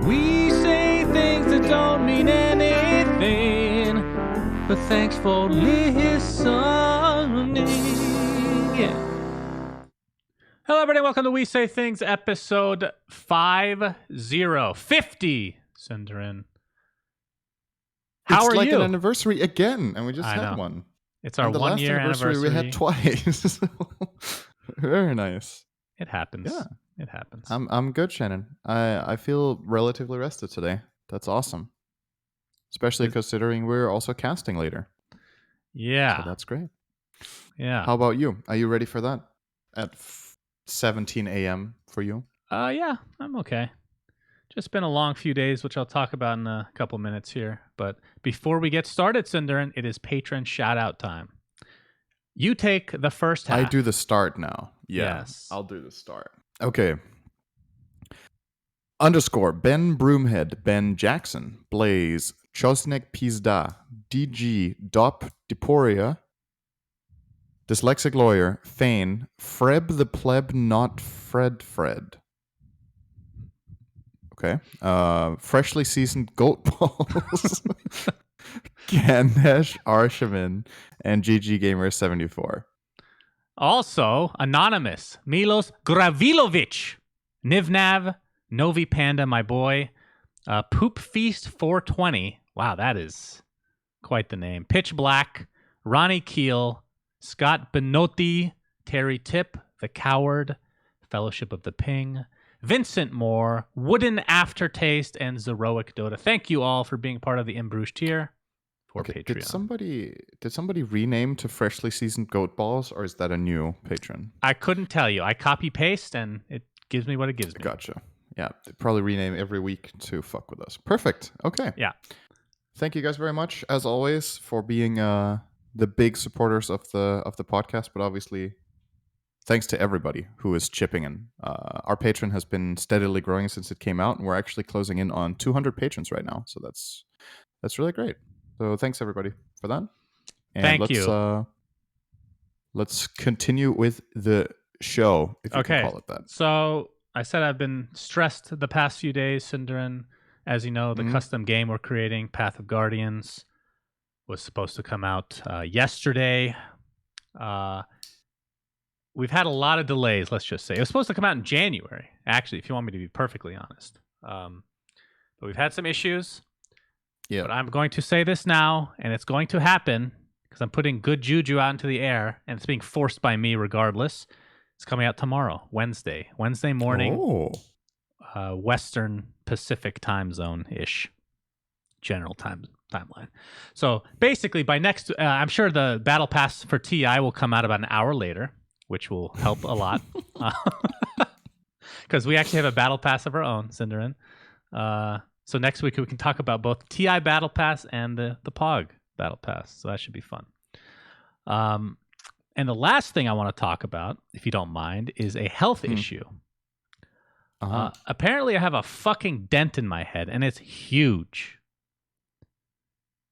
We say things that don't mean anything, but thanks for listening. Yeah. Hello, everybody. Welcome to We Say Things, episode 50. Cinderin. How are you? It's like you? an anniversary again, and we just had one. It's our 1 year anniversary. We had twice. Very nice. It happens. Yeah. It happens. I'm good, Shannon. I feel relatively rested today. That's awesome. Especially considering we're also casting later. Yeah. So that's great. Yeah. How about you? Are you ready for that? At 17 a.m. for you? Yeah, I'm okay. Just been a long few days, which I'll talk about in a couple minutes here. But before we get started, Cinderin, it is patron shout-out time. You take the first half. I do the start now. Yeah, yes. I'll do the start. Okay. _ Ben Broomhead, Ben Jackson, Blaze, Chosnek Pizda, DG, Dop Diporia, Dyslexic Lawyer, Fane, Freb the Pleb, not Fred. Okay. Freshly Seasoned Goat Balls, Ganesh Arshaman, and GG Gamer 74. Also, Anonymous, Milos Gravilovic, Nivnav, Novi Panda, my boy, Poop Feast 420. Wow, that is quite the name. Pitch Black, Ronnie Keel, Scott Benotti, Terry Tip, The Coward, Fellowship of the Ping, Vincent Moore, Wooden Aftertaste, and Zeroic Dota. Thank you all for being part of the In Bruges tier for Patreon. Did somebody rename to Freshly Seasoned Goat Balls, or is that a new patron? I couldn't tell you. I copy paste and it gives me what it gives me. Gotcha. Yeah, they probably rename every week to fuck with us. Perfect. Okay. Yeah. Thank you guys very much, as always, for being the big supporters of the podcast, but obviously thanks to everybody who is chipping in. Our Patreon has been steadily growing since it came out, and we're actually closing in on 200 patrons right now. So that's really great. So thanks everybody for that. And Thank you. Let's continue with the show, if you can call it that. So I said I've been stressed the past few days, Cinderin. As you know, the custom game we're creating, Path of Guardians, was supposed to come out yesterday. We've had a lot of delays, let's just say. It was supposed to come out in January, actually, if you want me to be perfectly honest. But we've had some issues. Yeah. But I'm going to say this now, and it's going to happen because I'm putting good juju out into the air, and it's being forced by me regardless. It's coming out tomorrow, Wednesday morning. Oh. Western Pacific time zone-ish. General timeline. So basically, by next, I'm sure the Battle Pass for TI will come out about an hour later, which will help a lot. Because we actually have a Battle Pass of our own, Cinderin. So next week we can talk about both TI Battle Pass and the POG Battle Pass. So that should be fun. And the last thing I want to talk about, if you don't mind, is a health issue. Apparently I have a fucking dent in my head, and it's huge.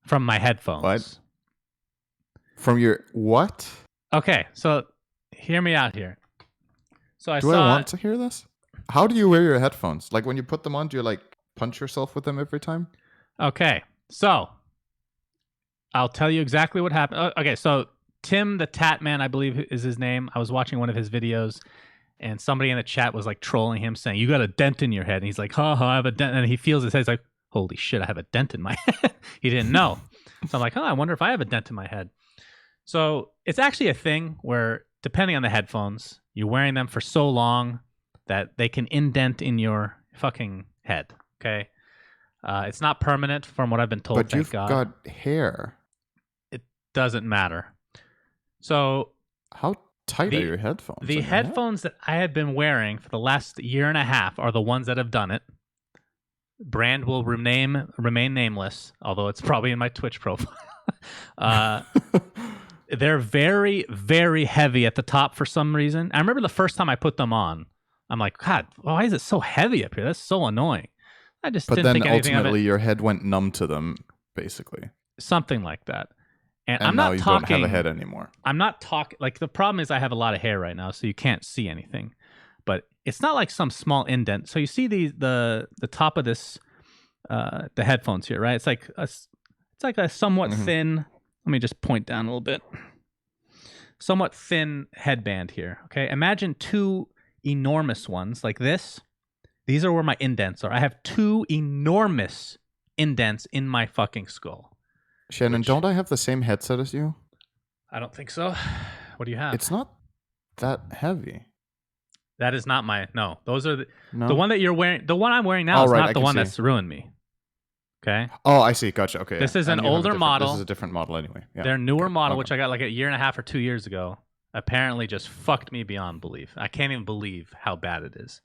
From my headphones. What? From your what? Okay, so hear me out here. So I want to hear this? How do you wear your headphones? Like when you put them on, do you like punch yourself with them every time? Okay, so I'll tell you exactly what happened. Okay, so Tim the Tat Man, I believe is his name. I was watching one of his videos, and somebody in the chat was like trolling him, saying, "You got a dent in your head." And he's like, "Ha ha, I have a dent." And he feels his head. He's like, "Holy shit, I have a dent in my head." He didn't know. So I'm like, I wonder if I have a dent in my head. So it's actually a thing where, depending on the headphones, you're wearing them for so long that they can indent in your fucking head. Okay, it's not permanent, from what I've been told. But you've got hair. It doesn't matter. So how tight are your headphones? The headphones that I have been wearing for the last year and a half are the ones that have done it. Brand will remain nameless, although it's probably in my Twitch profile. They're very, very heavy at the top for some reason. I remember the first time I put them on, I'm like, God, why is it so heavy up here? That's so annoying. I just didn't think anything of it. But then ultimately your head went numb to them, basically. Something like that. And I'm now not you talking, don't have a head anymore. I'm not talking, like the problem is I have a lot of hair right now, so you can't see anything. But it's not like some small indent. So you see the top of this the headphones here, right? It's like a somewhat thin. Let me just point down a little bit. Somewhat thin headband here. Okay, imagine two enormous ones like this. These are where my indents are. I have two enormous indents in my fucking skull. Shannon, don't I have the same headset as you? I don't think so. What do you have? It's not that heavy. That is not my. No, those are No? the one that you're wearing. The one I'm wearing now is not the one that's ruined me. Okay. Oh, I see. Gotcha. Okay. This is an older model. This is a different model anyway. Yeah. Their newer model, which I got like a year and a half or 2 years ago, apparently just fucked me beyond belief. I can't even believe how bad it is.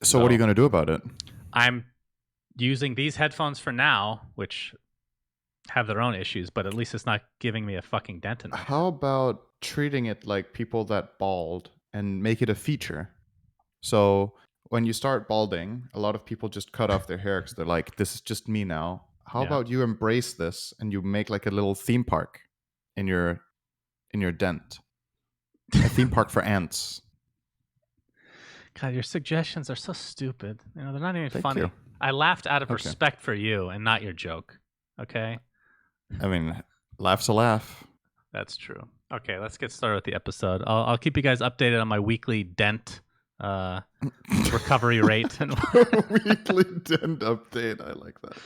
So what are you going to do about it? I'm using these headphones for now, which have their own issues, but at least it's not giving me a fucking dent in it. How about treating it like people that bald and make it a feature? So when you start balding, a lot of people just cut off their hair because they're like, this is just me now. How about you embrace this and you make like a little theme park in your dent? A theme park for ants. God, your suggestions are so stupid. You know, they're not even funny. You. I laughed out of respect for you and not your joke. Okay? I mean, laugh's a laugh. That's true. Okay, let's get started with the episode. I'll keep you guys updated on my weekly dent recovery rate. Weekly dent update. I like that.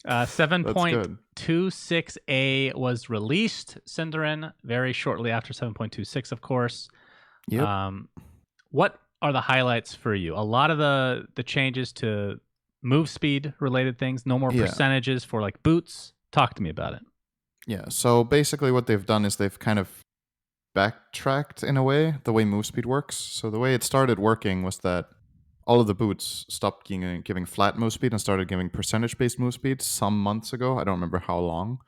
7.26a was released, Cinderin, very shortly after 7.26, of course. Yep. What are the highlights for you? A lot of the changes to move speed related things, no more percentages for like boots. Talk to me about it. Yeah, so basically what they've done is they've kind of backtracked in a way, the way move speed works. So the way it started working was that all of the boots stopped giving flat move speed and started giving percentage-based move speed some months ago. I don't remember how long.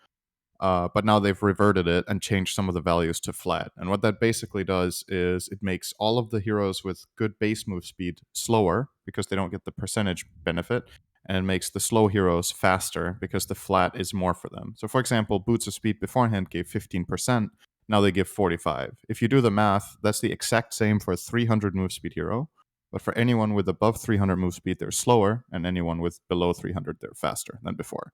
But now they've reverted it and changed some of the values to flat. And what that basically does is it makes all of the heroes with good base move speed slower because they don't get the percentage benefit. And it makes the slow heroes faster because the flat is more for them. So for example, boots of speed beforehand gave 15%. Now they give 45. If you do the math, that's the exact same for a 300 move speed hero. But for anyone with above 300 move speed, they're slower. And anyone with below 300, they're faster than before.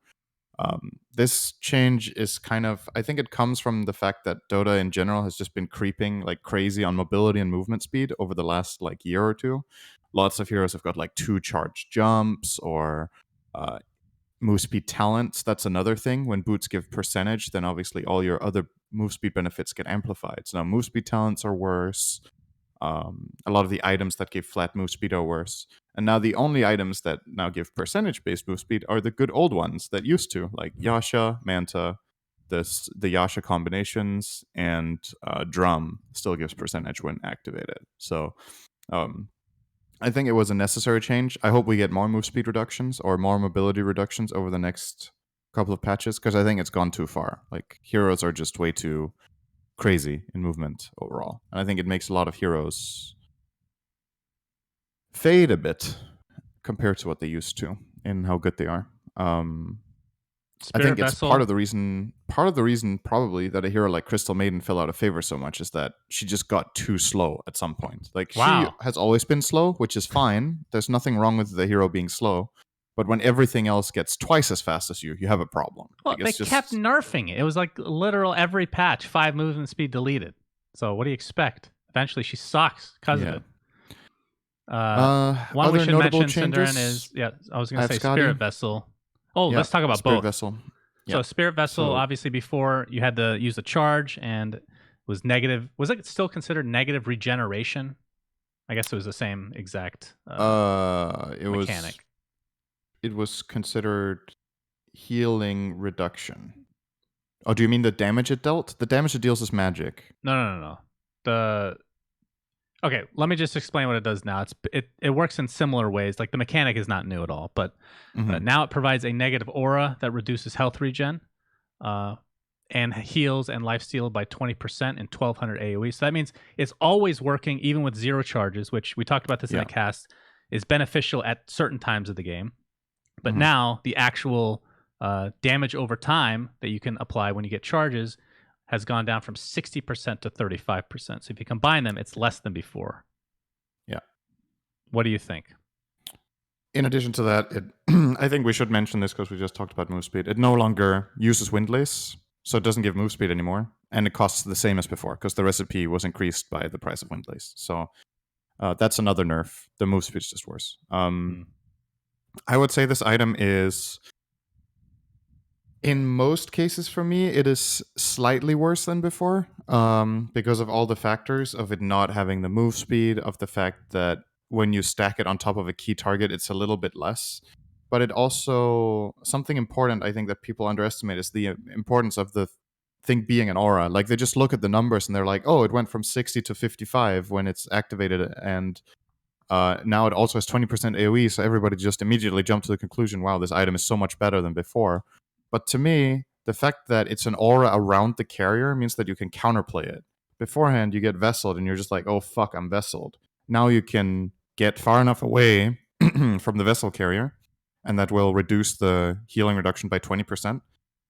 This change is kind of, I think it comes from the fact that Dota in general has just been creeping like crazy on mobility and movement speed over the last like year or two. Lots of heroes have got like 2 charged jumps or move speed talents. That's another thing. When boots give percentage, then obviously all your other move speed benefits get amplified. So now move speed talents are worse. A lot of the items that give flat move speed are worse. And now the only items that now give percentage-based move speed are the good old ones that used to, like Yasha, Manta, the Yasha combinations, and Drum still gives percentage when activated. So I think it was a necessary change. I hope we get more move speed reductions or more mobility reductions over the next couple of patches, because I think it's gone too far. Like, heroes are just way too crazy in movement overall. And I think it makes a lot of heroes fade a bit compared to what they used to in how good they are. I think it's part of the reason probably that a hero like Crystal Maiden fell out of favor so much is that she just got too slow at some point. Like, she has always been slow, which is fine. There's nothing wrong with the hero being slow. But when everything else gets twice as fast as you have a problem. Well, they kept nerfing it. It was like literal every patch, 5 movement speed deleted. So what do you expect? Eventually she sucks because of it. One we should mention, Cinderin, is, I was going to say Spirit Vessel. Oh, let's talk about Spirit both. Vessel. So Spirit Vessel, obviously before you had to use a charge and it was negative. Was it still considered negative regeneration? I guess it was the same exact mechanic. It was considered healing reduction. Oh, do you mean the damage it dealt? The damage it deals is magic. No. Okay, let me just explain what it does now. It works in similar ways. Like, the mechanic is not new at all, but now it provides a negative aura that reduces health regen and heals and lifesteal by 20% in 1200 AoE. So that means it's always working even with 0 charges, which we talked about this in the cast, is beneficial at certain times of the game. But now the actual damage over time that you can apply when you get charges has gone down from 60% to 35%. So if you combine them, it's less than before. Yeah. What do you think? In addition to that, I think we should mention this because we just talked about move speed. It no longer uses windlace, so it doesn't give move speed anymore, and it costs the same as before because the recipe was increased by the price of windlace. So that's another nerf. The move speed is just worse. I would say this item is, in most cases for me, it is slightly worse than before because of all the factors of it not having the move speed, of the fact that when you stack it on top of a key target, it's a little bit less. But it also, something important I think that people underestimate is the importance of the thing being an aura. Like, they just look at the numbers and they're like, oh, it went from 60 to 55 when it's activated, and now it also has 20% AoE, so everybody just immediately jumped to the conclusion, wow, this item is so much better than before. But to me, the fact that it's an aura around the carrier means that you can counterplay it. Beforehand, you get vesseled and you're just like, oh fuck, I'm vesseled. Now you can get far enough away from the vessel carrier, and that will reduce the healing reduction by 20%.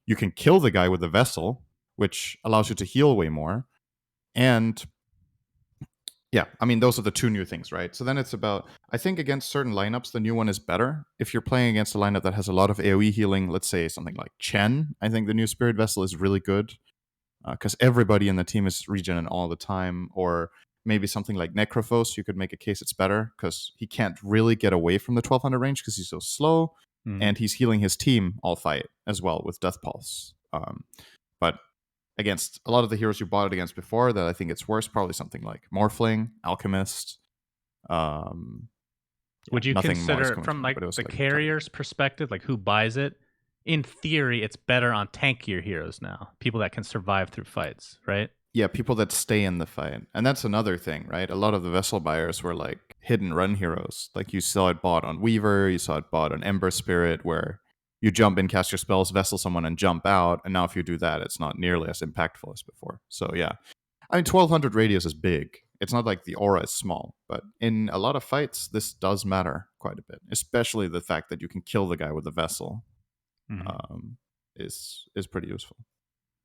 You can kill the guy with the vessel, which allows you to heal way more. And yeah, I mean, those are the two new things, right? So then it's about, I think against certain lineups, the new one is better. If you're playing against a lineup that has a lot of AoE healing, let's say something like Chen, I think the new Spirit Vessel is really good because everybody in the team is regening all the time. Or maybe something like Necrophos, you could make a case it's better because he can't really get away from the 1200 range because he's so slow, and he's healing his team all fight as well with Death Pulse. But against a lot of the heroes you bought it against before, that I think it's worse, probably something like Morphling, Alchemist. Would you consider, from like the carrier's perspective, like who buys it? In theory, it's better on tankier heroes now, people that can survive through fights, right? Yeah, people that stay in the fight. And that's another thing, right? A lot of the vessel buyers were like hidden run heroes. Like, you saw it bought on Weaver, you saw it bought on Ember Spirit, where you jump in, cast your spells, vessel someone, and jump out. And now if you do that, it's not nearly as impactful as before. So yeah, I mean, 1200 radius is big. It's not like the aura is small, but in a lot of fights, this does matter quite a bit, especially the fact that you can kill the guy with the vessel is pretty useful.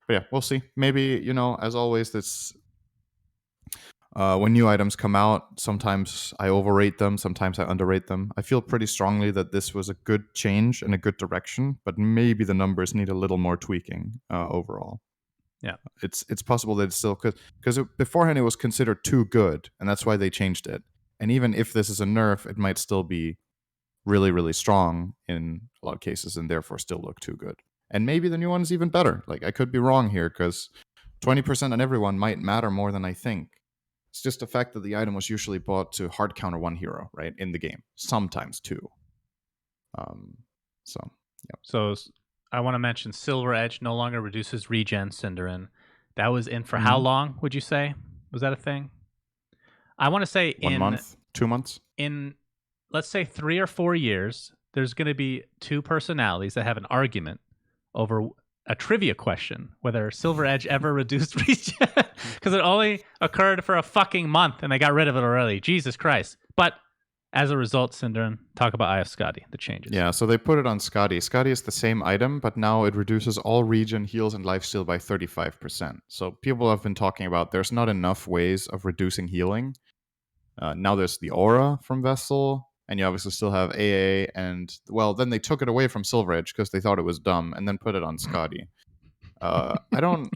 But yeah, we'll see. Maybe, as always, this when new items come out, sometimes I overrate them, sometimes I underrate them. I feel pretty strongly that this was a good change and a good direction, but maybe the numbers need a little more tweaking overall. Yeah, it's possible that it's still, because beforehand it was considered too good, and that's why they changed it. And even if this is a nerf, it might still be really, really strong in a lot of cases, and therefore still look too good. And maybe the new one is even better. Like, I could be wrong here, because 20% on everyone might matter more than I think. It's just the fact that the item was usually bought to hard counter one hero, right, in the game. Sometimes two. So, yeah. So I want to mention Silver Edge no longer reduces regen, Cinderin. That was in for how long, would you say? Was that a thing? I want to say 1 month, 2 months. In, let's say, 3 or 4 years, there's going to be two personalities that have an argument over a trivia question, whether Silver Edge ever reduced regen, because it only occurred for a fucking month and they got rid of it already. Jesus Christ. But as a result, Cinderin, talk about IF Skadi, the changes. Yeah, so they put it on Skadi. Skadi is the same item, but now it reduces all regen, heals, and lifesteal by 35%. So people have been talking about there's not enough ways of reducing healing. Now there's the aura from Vessel, and you obviously still have AA, and, well, then they took it away from Silver Edge because they thought it was dumb, and then put it on Skadi. I don't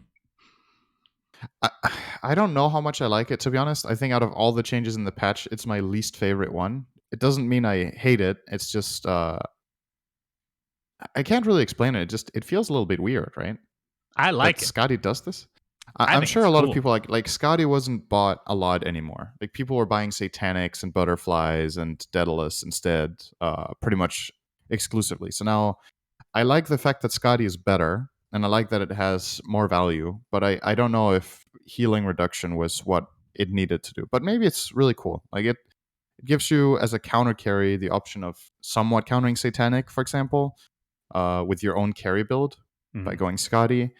know how much I like it, to be honest. I think out of all the changes in the patch, it's my least favorite one. It doesn't mean I hate it. It's just I can't really explain it. It feels a little bit weird, right? I like it. Skadi does this. I'm sure a lot of people like Skadi wasn't bought a lot anymore. Like, people were buying Satanics and Butterflies and Daedalus instead, pretty much exclusively. So now I like the fact that Skadi is better, and I like that it has more value, but I don't know if healing reduction was what it needed to do. But maybe it's really cool. Like, it gives you, as a counter carry, the option of somewhat countering Satanic, for example, with your own carry build by going Skadi.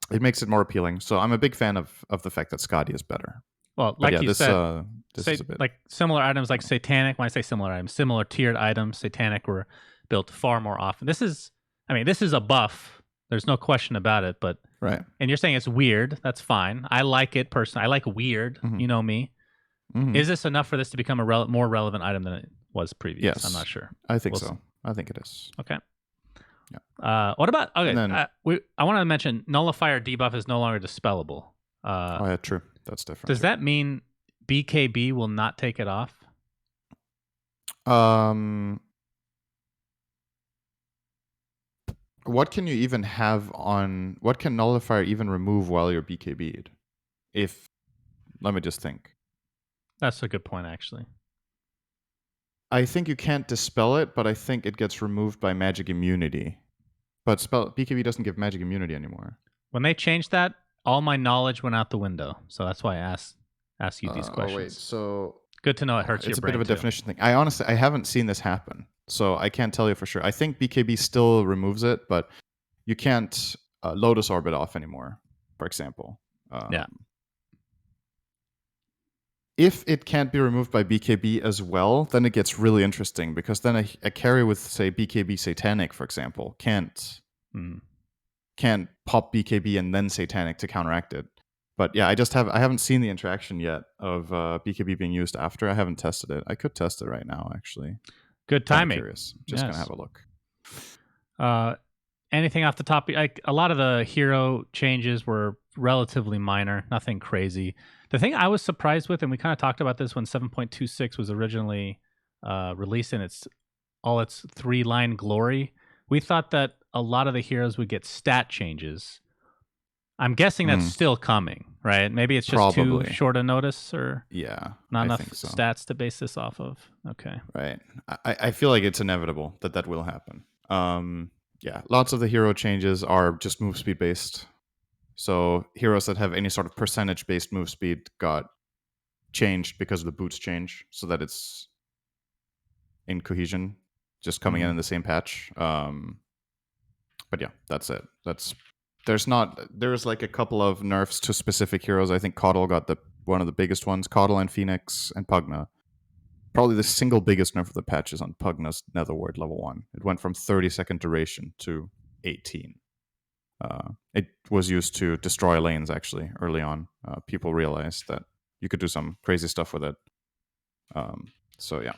It makes it more appealing. So I'm a big fan of the fact that Skadi is better. Well, like you said, this is a bit, like similar items like Satanic. When I say similar items, similar tiered items, Satanic were built far more often. This is a buff. There's no question about it. But right. And you're saying it's weird. That's fine. I like it personally. I like weird. You know me. Mhm. Is this enough for this to become a more relevant item than it was previous? Yes. I'm not sure. I think We'll so. see. I think it is. Okay. Yeah. What about okay? And then- I want to mention nullifier debuff is no longer dispellable. Oh yeah, true. That's different. Does too. that mean BKB will not take it off? What can you even have on? What can nullifier even remove while you're BKB'd? Let me just think. That's a good point, actually. I think you can't dispel it, but I think it gets removed by magic immunity. But BKB doesn't give magic immunity anymore. When they changed that, all my knowledge went out the window. So that's why I ask you these questions. Oh wait, so good to know it hurts your it's a brain bit of a too. definition thing. I haven't seen this happen, so I can't tell you for sure. I think BKB still removes it, but you can't Lotus Orbit off anymore, for example. Yeah. If it can't be removed by BKB as well, then it gets really interesting, because then a carry with, say, BKB Satanic, for example, can't pop BKB and then Satanic to counteract it. But yeah, I haven't seen the interaction yet of BKB being used after. I haven't tested it. I could test it right now, actually. Good timing. I'm curious. Just gonna have a look. Anything off the top? Like a lot of the hero changes were relatively minor, nothing crazy. The thing I was surprised with, and we kind of talked about this when 7.26 was originally released in its 3-line glory, we thought that a lot of the heroes would get stat changes. I'm guessing that's still coming, right? Maybe it's just too short a notice, or not enough stats to base this off of. Okay. Right. I feel like it's inevitable that will happen. Yeah, lots of the hero changes are just move speed based. So heroes that have any sort of percentage based move speed got changed because of the boots change, so that it's in cohesion, just coming in the same patch. But yeah, that's it. There's like a couple of nerfs to specific heroes. I think Caudle got one of the biggest ones. Caudle and Phoenix and Pugna. Probably the single biggest nerf of the patch is on Pugna's Netherward level 1. It went from 30-second duration to 18. It was used to destroy lanes, actually, early on. People realized that you could do some crazy stuff with it. So yeah.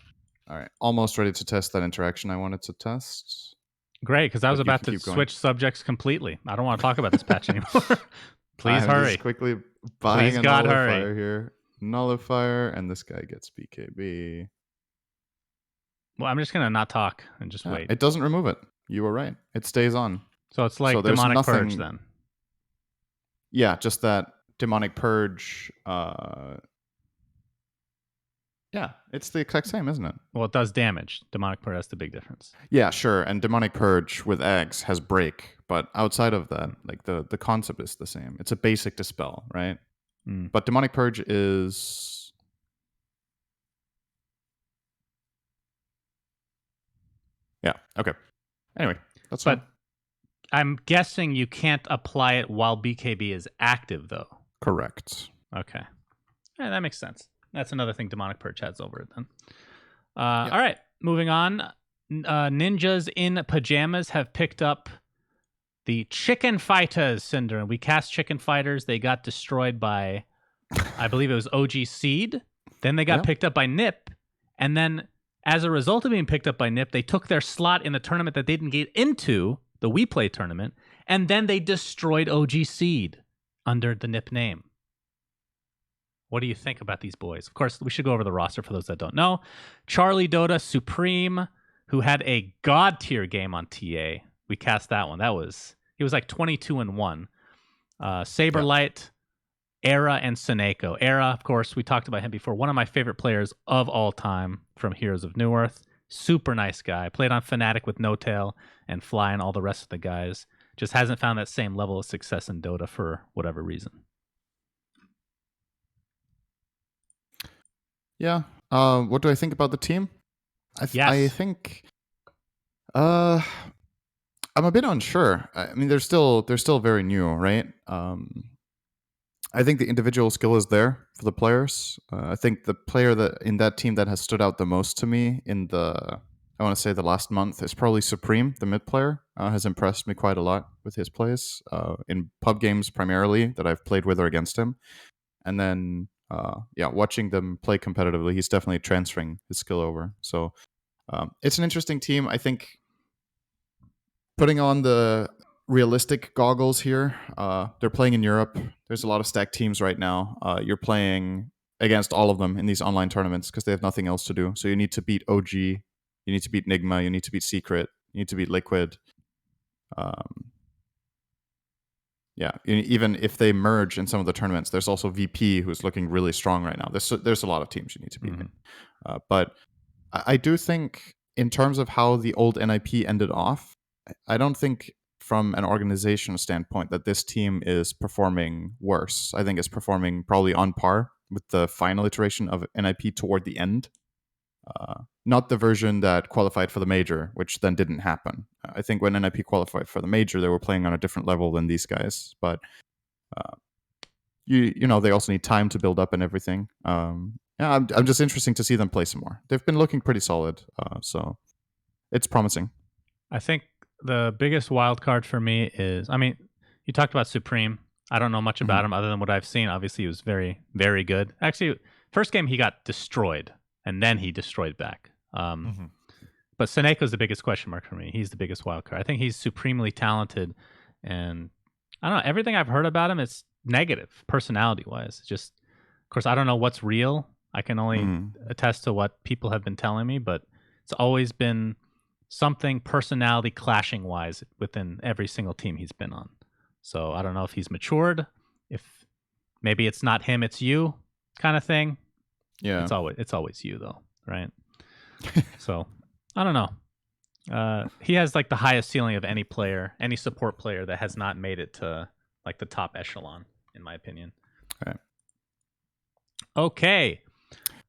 All right. Almost ready to test that interaction I wanted to test. Great, because I was about to switch subjects completely. I don't want to talk about this patch anymore. Please hurry. Just quickly buying a nullifier here. Nullifier, and this guy gets BKB. Well, I'm just going to not talk and just wait. It doesn't remove it. You were right. It stays on. So it's like Demonic Purge then. Yeah, just that Demonic Purge. Yeah, it's the exact same, isn't it? Well, it does damage. Demonic Purge, that's the big difference. Yeah, sure. And Demonic Purge with Eggs has break, but outside of that, like the concept is the same. It's a basic dispel, right? But Demonic Purge is... Yeah, okay. Anyway, that's fine. But I'm guessing you can't apply it while BKB is active, though. Correct. Okay. Yeah, that makes sense. That's another thing Demonic Purge has over it then. All right, moving on. Ninjas in pajamas have picked up the Chicken Fighters syndrome. We cast Chicken Fighters. They got destroyed by, I believe it was OG Seed. Then they got picked up by NIP. And then as a result of being picked up by NIP, they took their slot in the tournament that they didn't get into, the We Play tournament, and then they destroyed OG Seed under the NIP name. What do you think about these boys? Of course, we should go over the roster for those that don't know. Charlie Dota Supreme, who had a god tier game on TA. We cast that one. He was like 22-1. Saberlight, Era, and Seneko. Era, of course, we talked about him before. One of my favorite players of all time from Heroes of Newerth. Super nice guy. Played on Fnatic with No Tail and Fly and all the rest of the guys. Just hasn't found that same level of success in Dota for whatever reason. Yeah. What do I think about the team? I think I'm a bit unsure. I mean, they're still very new, right? I think the individual skill is there for the players. I think the player that in that team that has stood out the most to me in I want to say the last month is probably Supreme, the mid player. Has impressed me quite a lot with his plays in pub games primarily that I've played with or against him. And then watching them play competitively, he's definitely transferring his skill over. So it's an interesting team. I think putting on the realistic goggles here, they're playing in Europe. There's a lot of stacked teams right now. You're playing against all of them in these online tournaments because they have nothing else to do. So you need to beat OG, you need to beat Nigma, you need to beat Secret, you need to beat Liquid. Even if they merge in some of the tournaments, there's also VP who's looking really strong right now. There's a lot of teams you need to beat. But I do think in terms of how the old NIP ended off, I don't think from an organizational standpoint that this team is performing worse. I think it's performing probably on par with the final iteration of NIP toward the end. Not the version that qualified for the major, which then didn't happen. I think when NIP qualified for the major, they were playing on a different level than these guys. But you know, they also need time to build up and everything. I'm just interesting to see them play some more. They've been looking pretty solid, so it's promising. I think the biggest wild card for me is, I mean, you talked about Supreme. I don't know much about him other than what I've seen. Obviously, he was very, very good. Actually, first game he got destroyed, and then he destroyed back. But Seneco's the biggest question mark for me. He's the biggest wild card. I think he's supremely talented, and I don't know, everything I've heard about him is negative, personality-wise. Just, of course, I don't know what's real. I can only attest to what people have been telling me, but it's always been something personality clashing-wise within every single team he's been on. So I don't know if he's matured, if maybe it's not him, it's you kind of thing. Yeah. It's always you, though, right? So I don't know. He has like the highest ceiling of any player, any support player that has not made it to like the top echelon, in my opinion. Right. Okay.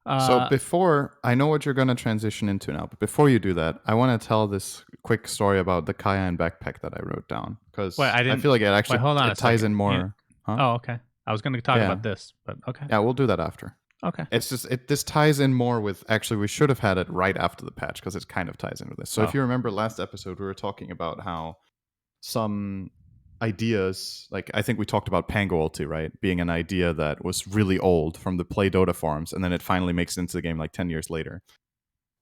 So before, I know what you're going to transition into now, but before you do that, I want to tell this quick story about the Kaya and backpack that I wrote down, because I feel like it actually it ties in more. Huh? Oh, okay. I was going to talk about this, but okay. Yeah, we'll do that after. Okay. It's just this ties in more with, actually we should have had it right after the patch because it kind of ties in with this. So if you remember last episode, we were talking about how some ideas, like I think we talked about Pango ulti, right, being an idea that was really old from the Play Dota forums, and then it finally makes it into the game like 10 years later.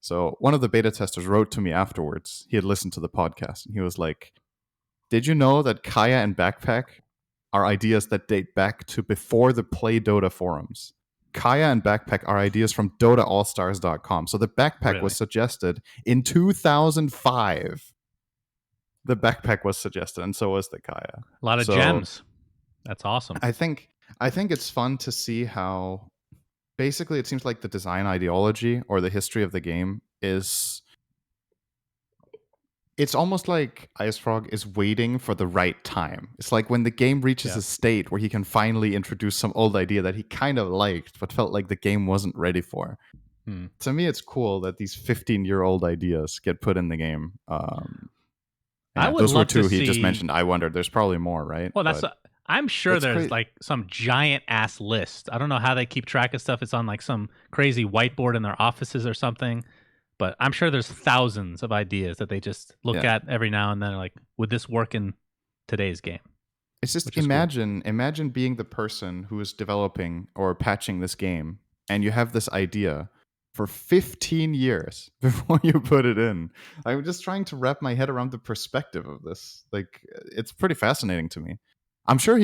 So one of the beta testers wrote to me afterwards. He had listened to the podcast, and he was like, did you know that Kaya and Backpack are ideas that date back to before the Play Dota forums? Kaya and Backpack are ideas from DotaAllStars.com. So the Backpack was suggested in 2005. The Backpack was suggested, and so was the Kaya. A lot of gems. That's awesome. I think it's fun to see how basically it seems like the design ideology or the history of the game is... It's almost like IceFrog is waiting for the right time. It's like when the game reaches a state where he can finally introduce some old idea that he kind of liked, but felt like the game wasn't ready for. To me, it's cool that these 15-year-old ideas get put in the game. Those were two he just mentioned. I wondered. There's probably more, right? Well, I'm sure there's like some giant ass list. I don't know how they keep track of stuff. It's on like some crazy whiteboard in their offices or something. But I'm sure there's thousands of ideas that they just look at every now and then, like, would this work in today's game? It's just imagine being the person who is developing or patching this game, and you have this idea for 15 years before you put it in. I'm just trying to wrap my head around the perspective of this. Like, it's pretty fascinating to me. I'm sure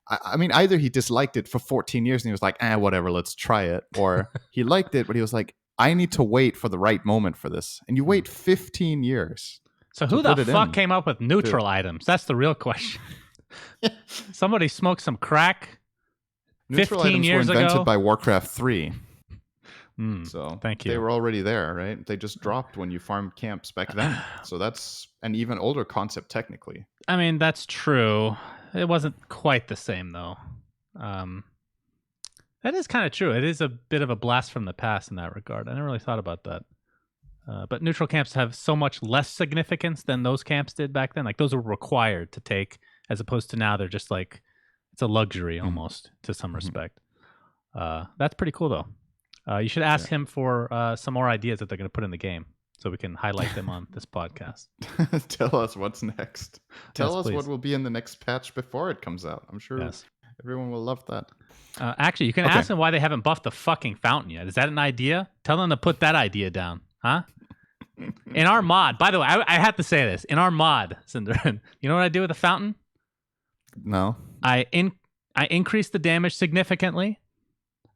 I mean, either he disliked it for 14 years and he was like, whatever, let's try it. Or he liked it, but he was like, I need to wait for the right moment for this. And you wait 15 years. So who the fuck came up with neutral items? That's the real question. Somebody smoked some crack neutral 15 items years were invented ago? by Warcraft 3. So thank you. They were already there, right? They just dropped when you farmed camps back then. So that's an even older concept technically. I mean, that's true. It wasn't quite the same, though. That is kind of true. It is a bit of a blast from the past in that regard. I never really thought about that. But neutral camps have so much less significance than those camps did back then. Like, those were required to take, as opposed to now they're just like, it's a luxury almost to some respect. That's pretty cool, though. You should ask him for some more ideas that they're going to put in the game so we can highlight them on this podcast. Tell us what's next. Tell us what will be in the next patch before it comes out. I'm sure Everyone will love that. Actually, you can Okay. ask them why they haven't buffed the fucking fountain yet. Is that an idea? Tell them to put that idea down, huh? In our mod, by the way, I have to say this. In our mod, Cinderin, you know what I do with the fountain? No. I increased the damage significantly.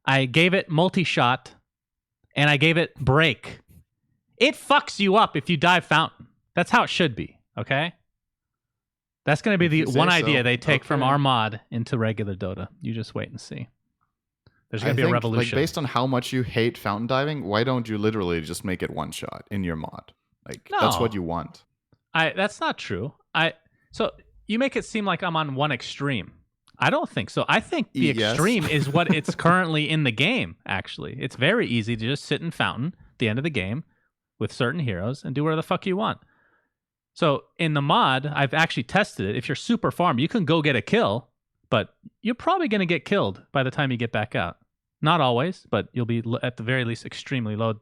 I gave it multi-shot, and I gave it break. It fucks you up if you dive fountain. That's how it should be, okay? That's going to be the one idea they take from our mod into regular Dota. You just wait and see. There's going to be a revolution. Like, based on how much you hate fountain diving, why don't you literally just make it one shot in your mod? Like, that's what you want. That's not true. So you make it seem like I'm on one extreme. I don't think so. I think the extreme is what it's currently in the game, actually. It's very easy to just sit in fountain at the end of the game with certain heroes and do whatever the fuck you want. So in the mod, I've actually tested it. If you're super farm, you can go get a kill, but you're probably going to get killed by the time you get back out. Not always, but you'll be at the very least extremely low,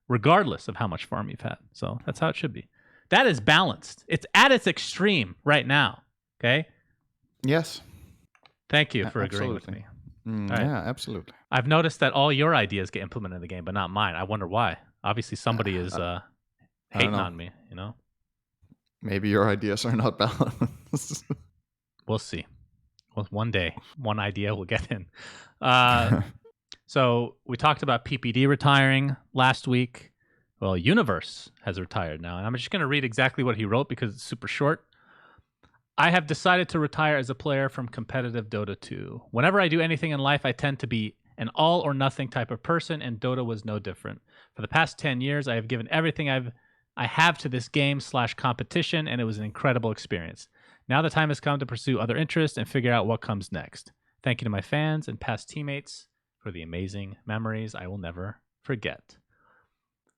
regardless of how much farm you've had. So that's how it should be. That is balanced. It's at its extreme right now. Okay? Yes. Thank you for agreeing with me. Right. Yeah, absolutely. I've noticed that all your ideas get implemented in the game, but not mine. I wonder why. Obviously, somebody is hating on me, you know? Maybe your ideas are not balanced. We'll see. Well, one day, one idea will get in. So we talked about PPD retiring last week. Well, Universe has retired now, and I'm just going to read exactly what he wrote because it's super short. I have decided to retire as a player from competitive Dota 2. Whenever I do anything in life, I tend to be an all or nothing type of person, and Dota was no different. For the past 10 years, I have given everything I have to this game/competition, and it was an incredible experience. Now the time has come to pursue other interests and figure out what comes next. Thank you to my fans and past teammates for the amazing memories I will never forget.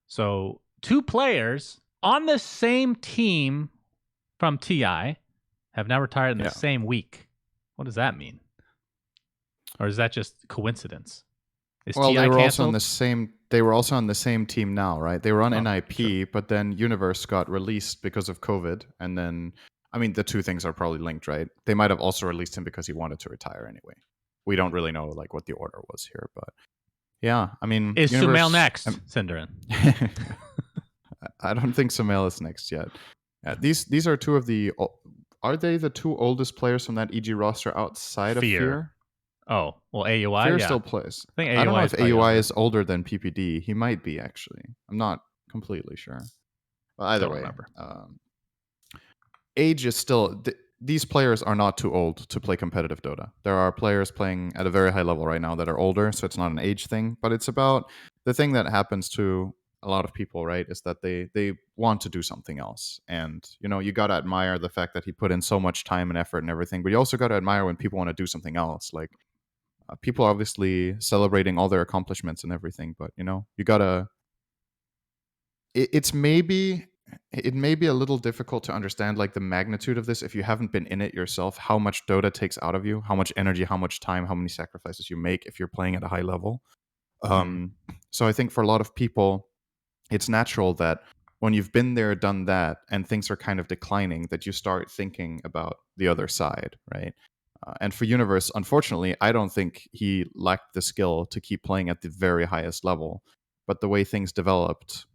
So, 2 players on the same team from TI have now retired in the same week. What does that mean? Or is that just coincidence? Is TI they were canceled? also on the same. They were also on the same team now, right? They were on NIP, sure. But then Universe got released because of COVID, and then the two things are probably linked, right? They might have also released him because he wanted to retire anyway. We don't really know like what the order was here, but yeah, is Sumail next, Cinderin? I don't think Sumail is next yet. Yeah, these are two of the. Are they the 2 oldest players from that EG roster outside of Fear? Oh, well, AUI, Fear still plays. I think AUI I don't know if AUI is older than PPD. He might be, actually. I'm not completely sure. Well, either way, age is still... These players are not too old to play competitive Dota. There are players playing at a very high level right now that are older, so it's not an age thing, but it's about the thing that happens to a lot of people, right, is that they want to do something else. And, you got to admire the fact that he put in so much time and effort and everything, but you also got to admire when people want to do something else. Like, people are obviously celebrating all their accomplishments and everything, but, you got to... It may be a little difficult to understand like the magnitude of this if you haven't been in it yourself, how much Dota takes out of you, how much energy, how much time, how many sacrifices you make if you're playing at a high level. So I think for a lot of people, it's natural that when you've been there, done that, and things are kind of declining, that you start thinking about the other side, right? And for Universe, unfortunately, I don't think he lacked the skill to keep playing at the very highest level. But the way things developed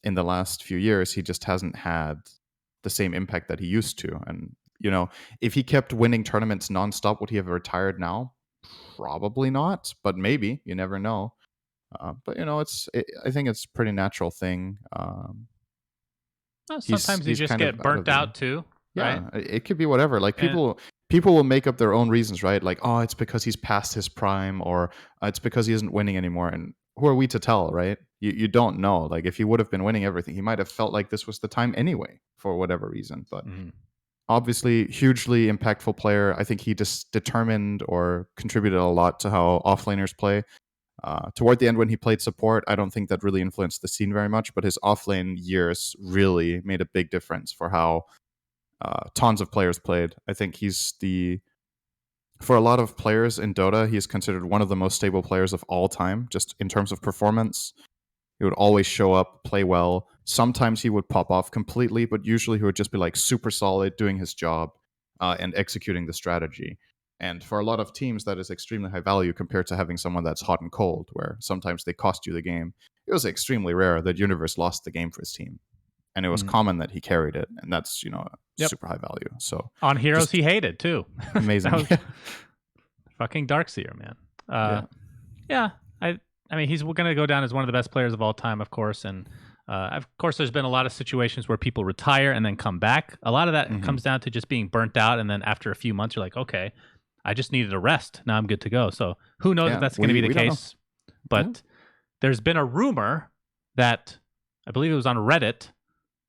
in the last few years, he just hasn't had the same impact that he used to. And, if he kept winning tournaments nonstop, would he have retired now? Probably not, but maybe. You never know. But, I think it's a pretty natural thing. Sometimes you just get burnt out too, right? Yeah, it could be whatever. Like, people will make up their own reasons, right? Like, oh, it's because he's past his prime, or it's because he isn't winning anymore. And who are we to tell, right? You don't know. Like, if he would have been winning everything, he might have felt like this was the time anyway, for whatever reason. But obviously, hugely impactful player. I think he just determined or contributed a lot to how offlaners play. Toward the end, when he played support, I don't think that really influenced the scene very much, but his offlane years really made a big difference for how tons of players played. I think for a lot of players in Dota, he is considered one of the most stable players of all time, just in terms of performance. He would always show up, play well. Sometimes he would pop off completely, but usually he would just be like super solid, doing his job and executing the strategy. And for a lot of teams, that is extremely high value compared to having someone that's hot and cold, where sometimes they cost you the game. It was extremely rare that Universe lost the game for his team. And it was common that he carried it. And that's, Yep. super high value. So On Heroes, just he hated too. amazing. That was fucking Darkseer, man. Yeah. I mean, he's going to go down as one of the best players of all time, of course. And of course, there's been a lot of situations where people retire and then come back. A lot of that comes down to just being burnt out. And then after a few months, you're like, okay, I just needed a rest. Now I'm good to go. So who knows if that's going to be the case. But there's been a rumor that, I believe it was on Reddit,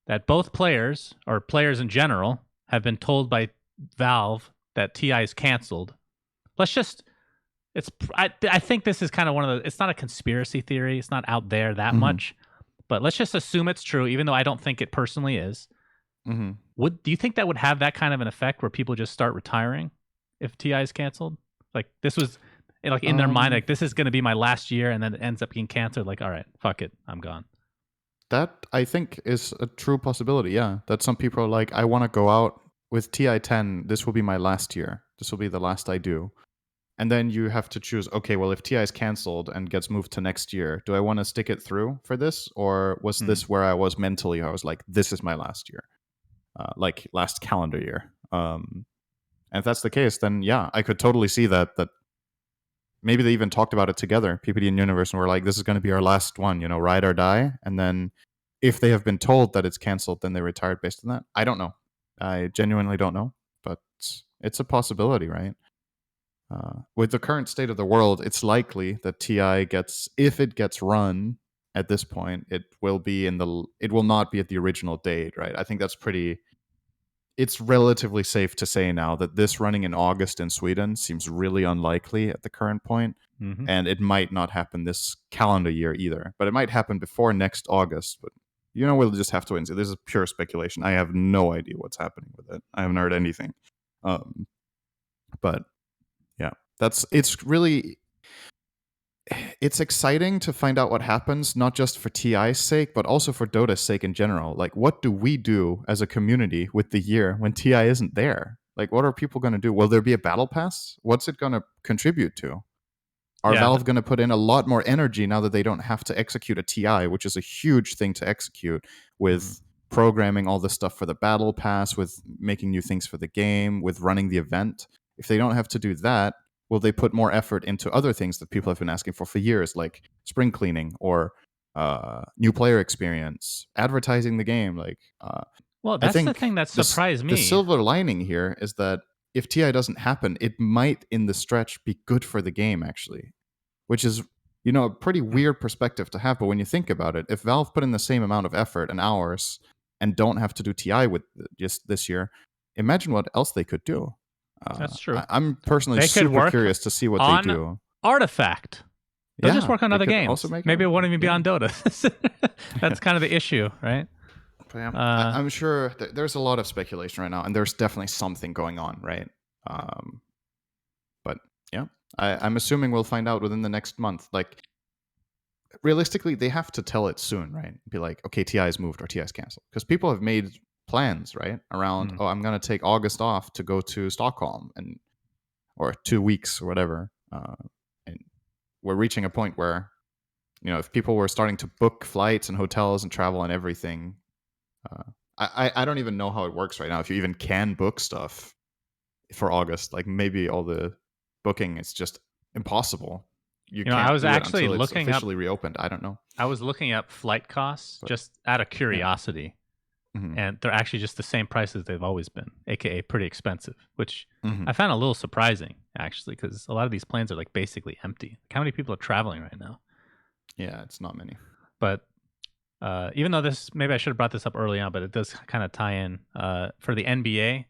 that both players, or players in general, have been told by Valve that TI is canceled. I think this is kind of one of the, it's not a conspiracy theory. It's not out there that much, but let's just assume it's true, even though I don't think it personally is. Do you think that would have that kind of an effect where people just start retiring if TI is canceled? Like this was like in their mind, like this is going to be my last year, and then it ends up being canceled. Like, all right, fuck it, I'm gone. That, I think, is a true possibility, yeah. That some people are like, I want to go out with TI-10. This will be my last year. This will be the last I do. And then you have to choose, okay, well, if TI is canceled and gets moved to next year, do I want to stick it through for this? Or was this where I was mentally? I was like, this is my last year. Like last calendar year. And if that's the case, then yeah, I could totally see that maybe they even talked about it together, PPD and Universe, and were like, this is going to be our last one, ride or die. And then if they have been told that it's canceled, then they retired based on that. I don't know. I genuinely don't know, but it's a possibility, right? With the current state of the world, it's likely that TI if it gets run at this point, it will not be at the original date, right? I think it's relatively safe to say now that this running in August in Sweden seems really unlikely at the current point. And it might not happen this calendar year either, but it might happen before next August. But we'll just have to wait and see. This is pure speculation. I have no idea what's happening with it. I haven't heard anything. But yeah, it's exciting to find out what happens, not just for TI's sake, but also for Dota's sake in general. Like, what do we do as a community with the year when TI isn't there? Like, what are people going to do? Will there be a battle pass? What's it going to contribute to? Are Valve going to put in a lot more energy now that they don't have to execute a TI, which is a huge thing to execute with programming all the stuff for the battle pass, with making new things for the game, with running the event? If they don't have to do that, will they put more effort into other things that people have been asking for years, like spring cleaning or new player experience, advertising the game? Well, that's the thing that surprised me. The silver lining here is that if TI doesn't happen, it might, in the stretch, be good for the game, actually, which is, a pretty weird perspective to have. But when you think about it, if Valve put in the same amount of effort and hours and don't have to do TI with just this year, imagine what else they could do. That's true. I'm personally super curious to see what they do. Artifact. They'll just work on other games. Maybe it won't even be on Dota. That's kind of the issue, right? Yeah, I'm sure there's a lot of speculation right now, and there's definitely something going on, right? But yeah, I'm assuming we'll find out within the next month. Like, realistically, they have to tell it soon, right? Be like, okay, TI is moved or TI is canceled, because people have made plans, right? Around, I'm going to take August off to go to Stockholm or 2 weeks or whatever. And we're reaching a point where, if people were starting to book flights and hotels and travel and everything, I don't even know how it works right now. If you even can book stuff for August, like maybe all the booking is just impossible. I was actually looking it's officially reopened. I don't know. I was looking up flight costs just out of curiosity. And they're actually just the same prices they've always been, aka pretty expensive, which I found a little surprising, actually, because a lot of these planes are like basically empty. Like, how many people are traveling right now? Yeah, it's not many. But even though maybe I should have brought this up early on, but it does kind of tie in for the NBA.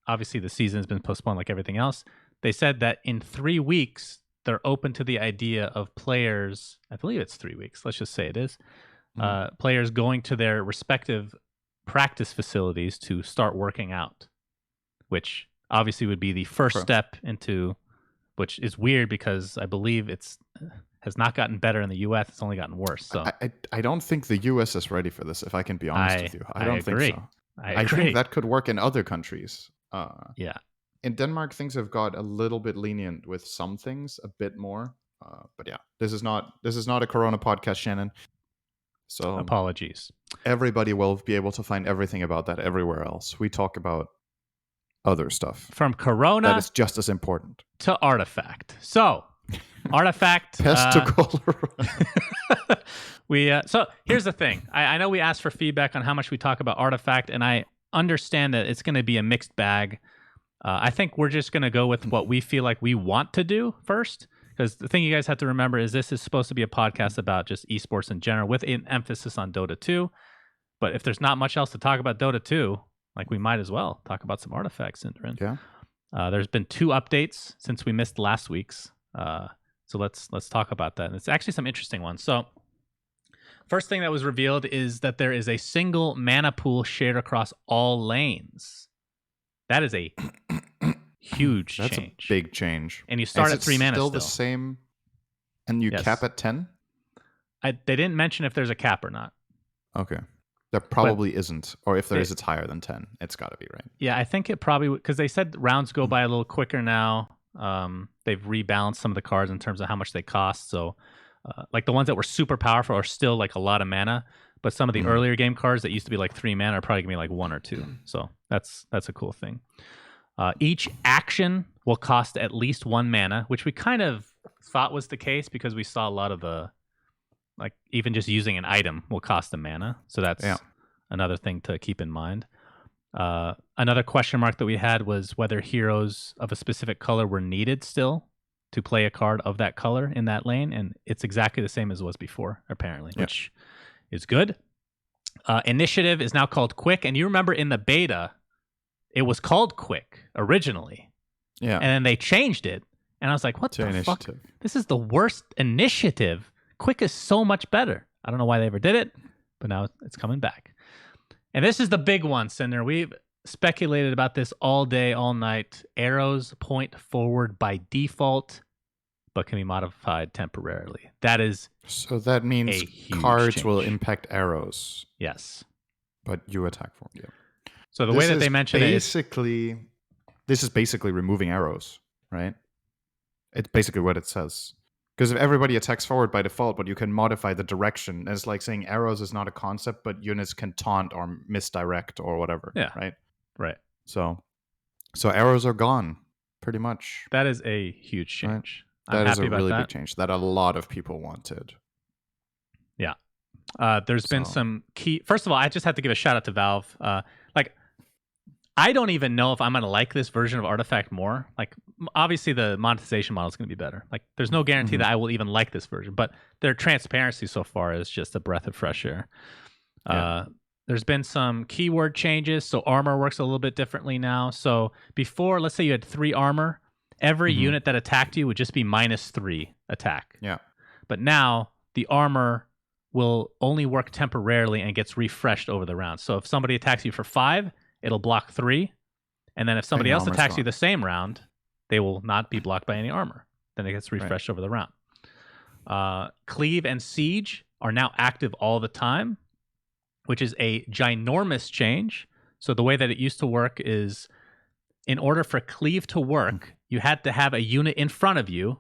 Obviously, the season has been postponed like everything else. They said that in 3 weeks, they're open to the idea of players. I believe it's 3 weeks. Let's just say it is. Players going to their respective practice facilities to start working out, which obviously would be the first step into, which is weird because I believe has not gotten better in the U.S. It's only gotten worse. So I don't think the U.S. is ready for this, if I can be honest with you. I don't think so. I agree. think that could work in other countries. Yeah. in Denmark, things have got a little bit lenient with some things, a bit more. But yeah, this is not a Corona podcast, Shannon. So Apologies. Everybody will be able to find everything about that everywhere else. We talk about other stuff From Corona that is just as important. To Artifact. So, Artifact. Pest to cholera. So here's the thing. I know we asked for feedback on how much we talk about Artifact, and I understand that it's going to be a mixed bag. I think we're just going to go with what we feel like we want to do first. Because the thing you guys have to remember is this is supposed to be a podcast about just esports in general with an emphasis on Dota 2. But if there's not much else to talk about Dota 2, like we might as well talk about some Artifacts, Syndrin. Yeah. There's been 2 updates since we missed last week's. So let's talk about that. And it's actually some interesting ones. So first thing that was revealed is that there is a single mana pool shared across all lanes. That is a huge That's change. A big change. And you start at 3 mana still the same, and you cap at 10? They didn't mention if there's a cap or not. Okay. There probably isn't. Or if there is, it's higher than 10. It's got to be, right? Yeah, I think it probably would, because they said rounds go by a little quicker now. They've rebalanced some of the cards in terms of how much they cost. So, like the ones that were super powerful are still like a lot of mana. But some of the earlier game cards that used to be like 3 mana are probably going to be like 1 or 2. So that's a cool thing. Each action will cost at least 1 mana, which we kind of thought was the case because we saw a lot of the, like even just using an item will cost a mana. So that's another thing to keep in mind. Another question mark that we had was whether heroes of a specific color were needed still to play a card of that color in that lane. And it's exactly the same as it was before, apparently, which is good. Initiative is now called Quick. And you remember in the beta, it was called Quick originally. Yeah. And then they changed it. And I was like, what the fuck? This is the worst initiative. Quick is so much better. I don't know why they ever did it, but now it's coming back. And this is the big one, Cinder. We've speculated about this all day, all night. Arrows point forward by default, but can be modified temporarily. That is so that means cards will impact arrows. Yes. But you attack forward. Yeah. So the way that they mention it is this is basically removing arrows, right? It's basically what it says. Because if everybody attacks forward by default, but you can modify the direction, it's like saying arrows is not a concept, but units can taunt or misdirect or whatever. Yeah. Right. Right. So arrows are gone, pretty much. That is a huge change. Right? That is a really big change that a lot of people wanted. Yeah. There's been some key. First of all, I just have to give a shout out to Valve. I don't even know if I'm going to like this version of Artifact more. Like, obviously, the monetization model is going to be better. Like, there's no guarantee that I will even like this version, but their transparency so far is just a breath of fresh air. There's been some keyword changes, so armor works a little bit differently now. So before, let's say you had 3 armor, every unit that attacked you would just be -3 attack. Yeah. But now the armor will only work temporarily and gets refreshed over the round. So if somebody attacks you for 5, it'll block 3, and then if somebody else attacks you the same round, they will not be blocked by any armor. Then it gets refreshed over the round. Cleave and Siege are now active all the time, which is a ginormous change. So the way that it used to work is, in order for Cleave to work, you had to have a unit in front of you,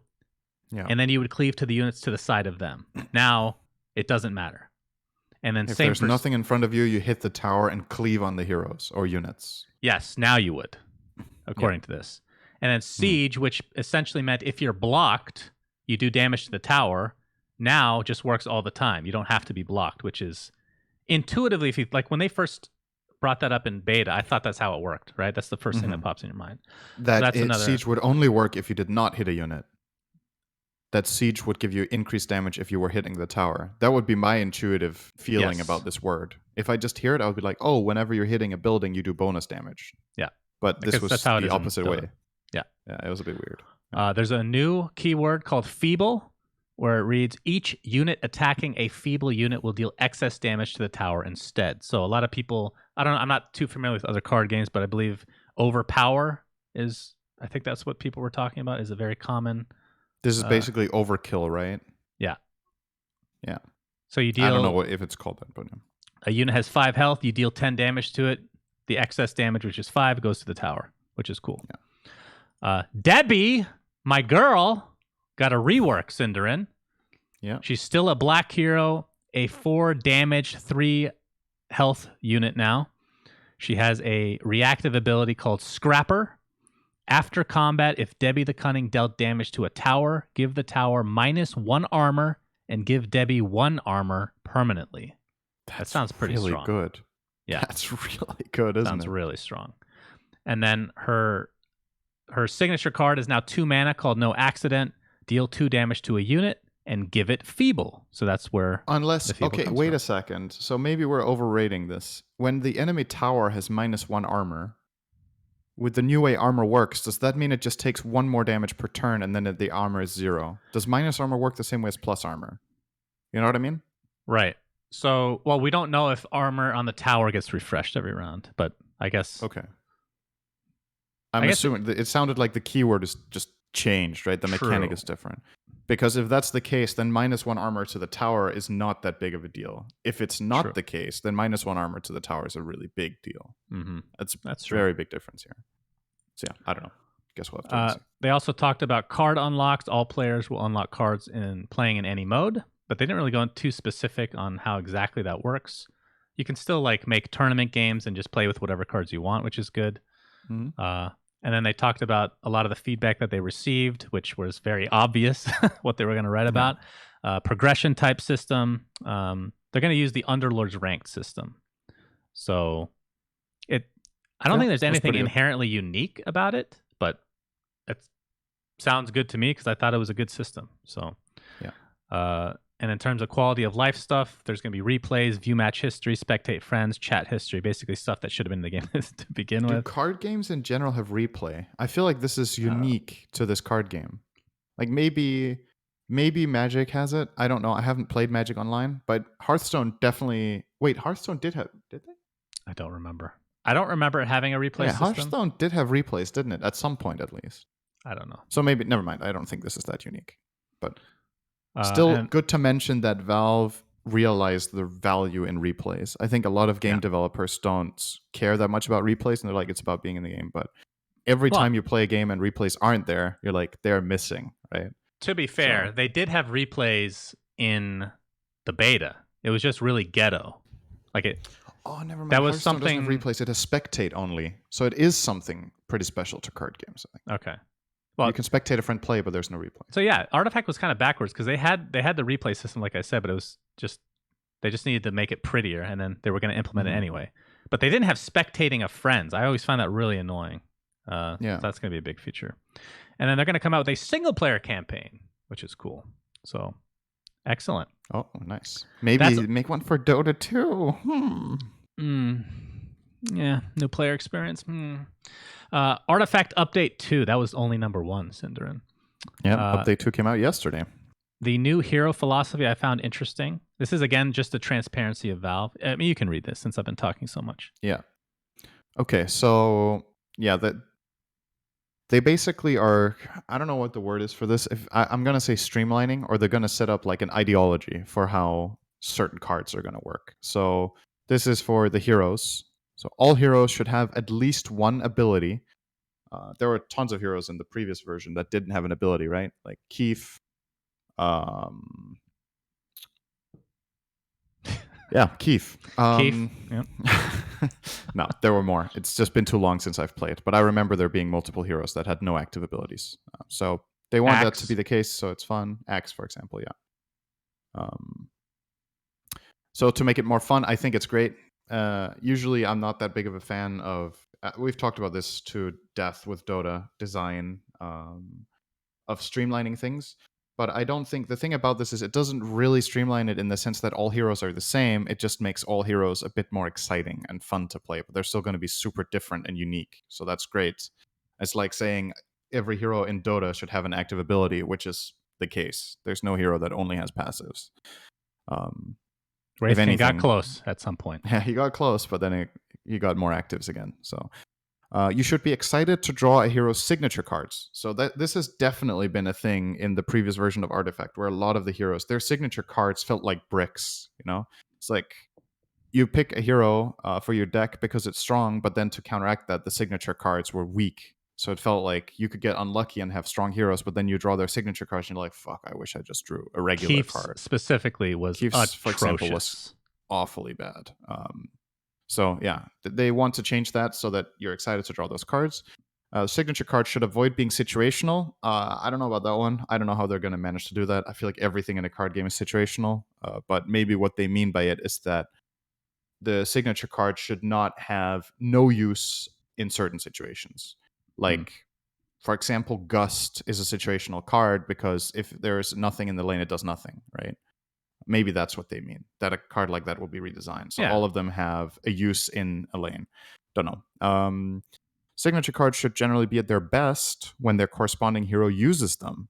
and then you would cleave to the units to the side of them. Now, it doesn't matter. And then if there's nothing in front of you, you hit the tower and cleave on the heroes or units. Yes, now you would, according to this. And then Siege, which essentially meant if you're blocked, you do damage to the tower, now just works all the time. You don't have to be blocked, which is intuitively, if you like when they first brought that up in beta, I thought that's how it worked, right? That's the first thing that pops in your mind. Siege would only work if you did not hit a unit. That Siege would give you increased damage if you were hitting the tower. That would be my intuitive feeling about this word. If I just hear it, I would be like, oh, whenever you're hitting a building, you do bonus damage. Yeah. But this was the opposite way. Yeah. Yeah, it was a bit weird. There's a new keyword called Feeble, where it reads, each unit attacking a feeble unit will deal excess damage to the tower instead. So a lot of people, I'm not too familiar with other card games, but I believe Overpower is, I think that's what people were talking about, is a very common... This is basically overkill, right? Yeah. Yeah. So you deal... I don't know if it's called that, but... Yeah. A unit has 5 health, you deal 10 damage to it. The excess damage, which is 5, goes to the tower, which is cool. Debbie, my girl, got a rework, Cinderin. Yeah. She's still a black hero, a 4 damage, 3 health unit now. She has a reactive ability called Scrapper. After combat, if Debbie the Cunning dealt damage to a tower, give the tower -1 armor and give Debbie 1 armor permanently. That sounds pretty really strong. good. Yeah. That's really good, isn't Sounds it? really strong. And then her signature card is now 2 mana called No Accident. Deal 2 damage to a unit and give it Feeble. So that's where Unless, okay, wait a second. So maybe we're overrating this. When the enemy tower has -1 armor, with the new way armor works, does that mean it just takes 1 more damage per turn and then the armor is 0? Does minus armor work the same way as plus armor? You know what I mean? Right. So, well, we don't know if armor on the tower gets refreshed every round, but I guess. Okay. I'm assuming it sounded like the keyword is just changed, right? The mechanic is different. Because if that's the case, then -1 armor to the tower is not that big of a deal. If it's not the case, then -1 armor to the tower is a really big deal. Mm-hmm. That's true. Very big difference here. So yeah, I don't know. Guess we'll have to see. They also talked about card unlocks. All players will unlock cards in playing in any mode, but they didn't really go too specific on how exactly that works. You can still like make tournament games and just play with whatever cards you want, which is good. Mm-hmm. And then they talked about a lot of the feedback that they received, which was very obvious what they were going to write about. Progression type system. They're going to use the Underlord's ranked system. So I don't think there's anything inherently unique about it, but it sounds good to me because I thought it was a good system. So yeah. And in terms of quality of life stuff, there's going to be replays, view match history, spectate friends, chat history, basically stuff that should have been in the game to begin with. Do card games in general have replay? I feel like this is unique to this card game. Like maybe Magic has it. I don't know. I haven't played Magic Online, but Hearthstone definitely... Wait, Hearthstone did they? I don't remember. I don't remember it having a replay system. Hearthstone did have replays, didn't it? At some point, at least. I don't know. So maybe... Never mind. I don't think this is that unique. But... Still good to mention that Valve realized the value in replays. I think a lot of game developers don't care that much about replays, and they're like, it's about being in the game. But every time you play a game and replays aren't there, you're like, they're missing, right? To be fair, they did have replays in the beta. It was just really ghetto. Like it. Oh, never mind. That was something. Replays. It has spectate only, so it is something pretty special to card games, I think. Okay. Well, you can spectate a friend play, but there's no replay. So yeah, Artifact was kind of backwards because they had the replay system, like I said, but it was just they just needed to make it prettier, and then they were going to implement it anyway. But they didn't have spectating of friends. I always find that really annoying. So that's going to be a big feature. And then they're going to come out with a single player campaign, which is cool. So excellent. Oh, nice. Maybe make one for Dota 2. Yeah, new player experience. Artifact Update 2. That was only number 1, Cinderin. Yeah, Update 2 came out yesterday. The new hero philosophy I found interesting. This is, again, just the transparency of Valve. I mean, you can read this since I've been talking so much. Yeah. Okay, so, yeah, they basically are, I don't know what the word is for this. I'm going to say streamlining, or they're going to set up like an ideology for how certain cards are going to work. So this is for the heroes. So all heroes should have at least one ability. There were tons of heroes in the previous version that didn't have an ability, right? Like Keith. Keith. Keith. Yeah. No, there were more. It's just been too long since I've played. But I remember there being multiple heroes that had no active abilities. So they want that to be the case, so it's fun. Axe, for example, yeah. So to make it more fun, I think it's great. Usually I'm not that big of a fan of we've talked about this to death with Dota design of streamlining things, but I don't think the thing about this is it doesn't really streamline it in the sense that all heroes are the same. It just makes all heroes a bit more exciting and fun to play, but they're still going to be super different and unique, so that's great. It's like saying every hero in Dota should have an active ability, which is the case. There's no hero that only has passives. Wraithkin got close at some point. Yeah, he got close, but then he got more actives again. So you should be excited to draw a hero's signature cards. So this has definitely been a thing in the previous version of Artifact, where a lot of the heroes, their signature cards felt like bricks. You know, it's like you pick a hero for your deck because it's strong, but then to counteract that, the signature cards were weak. So it felt like you could get unlucky and have strong heroes, but then you draw their signature cards and you're like, fuck, I wish I just drew a regular Keef's card. specifically was Keef's, for example, was atrocious. awfully bad. So yeah, they want to change that so that you're excited to draw those cards. Signature cards should avoid being situational. I don't know about that one. I don't know how they're going to manage to do that. I feel like everything in a card game is situational, but maybe what they mean by it is that the signature card should not have no use in certain situations. Like, for example, Gust is a situational card because if there's nothing in the lane, it does nothing, right? Maybe that's what they mean, that a card like that will be redesigned. So all of them have a use in a lane. Don't know. Signature cards should generally be at their best when their corresponding hero uses them.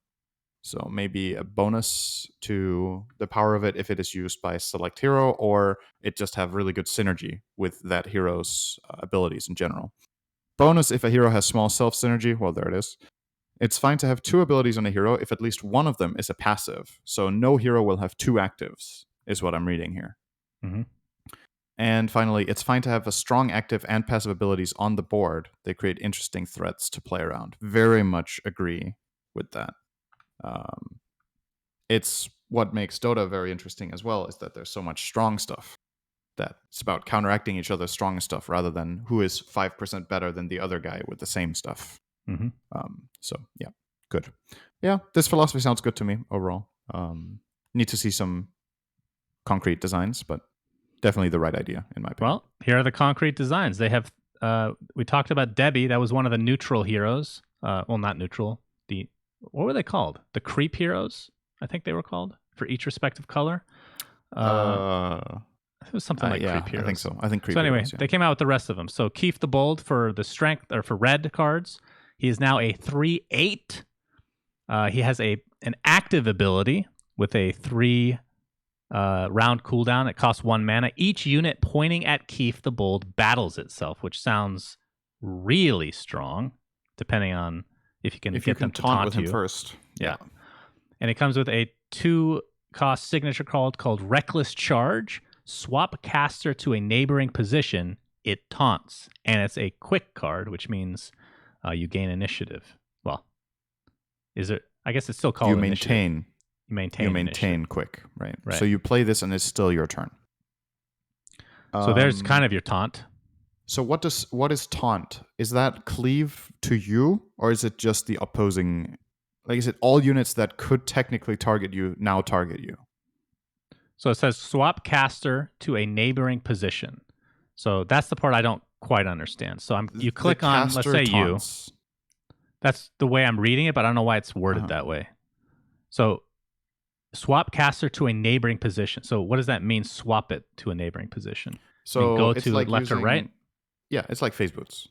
So maybe a bonus to the power of it if it is used by a select hero, or it just have really good synergy with that hero's abilities in general. Bonus if a hero has small self synergy. Well, there it is. It's fine to have 2 abilities on a hero if at least one of them is a passive. So no hero will have 2 actives, is what I'm reading here. Mm-hmm. And finally, it's fine to have a strong active and passive abilities on the board. They create interesting threats to play around. Very much agree with that. It's what makes Dota very interesting as well, is that there's so much strong stuff. That it's about counteracting each other's strong stuff rather than who is 5% better than the other guy with the same stuff. Mm-hmm. So yeah, good. Yeah, this philosophy sounds good to me overall. Need to see some concrete designs, but definitely the right idea in my opinion. Well, here are the concrete designs. They have. We talked about Debbie. That was one of the neutral heroes. Well, not neutral. What were they called? The creep heroes, I think they were called, for each respective color. It was something like creep heroes. I think so. I think creep so anyway, heroes, yeah. They came out with the rest of them. So Keef the Bold for the strength, or for red cards. He is now a 3/8. He has an active ability with a 3 round cooldown. It costs 1 mana. Each unit pointing at Keef the Bold battles itself, which sounds really strong, depending on if you can get them to taunt with him you first. Yeah. And it comes with a 2-cost signature called Reckless Charge. Swap caster to a neighboring position. It taunts. And it's a quick card, which means you gain initiative. Well, is it? I guess it's still called initiative. You maintain quick, right? So you play this and it's still your turn. So there's kind of your taunt. So what is taunt? Is that cleave to you, or is it just the opposing? Like, is it all units that could technically target you now target you? So it says swap caster to a neighboring position. So that's the part I don't quite understand. So you click on, let's say taunts. You. That's the way I'm reading it, but I don't know why it's worded that way. So swap caster to a neighboring position. So what does that mean? Swap it to a neighboring position. So go to like left or right. Yeah, it's like phase boots.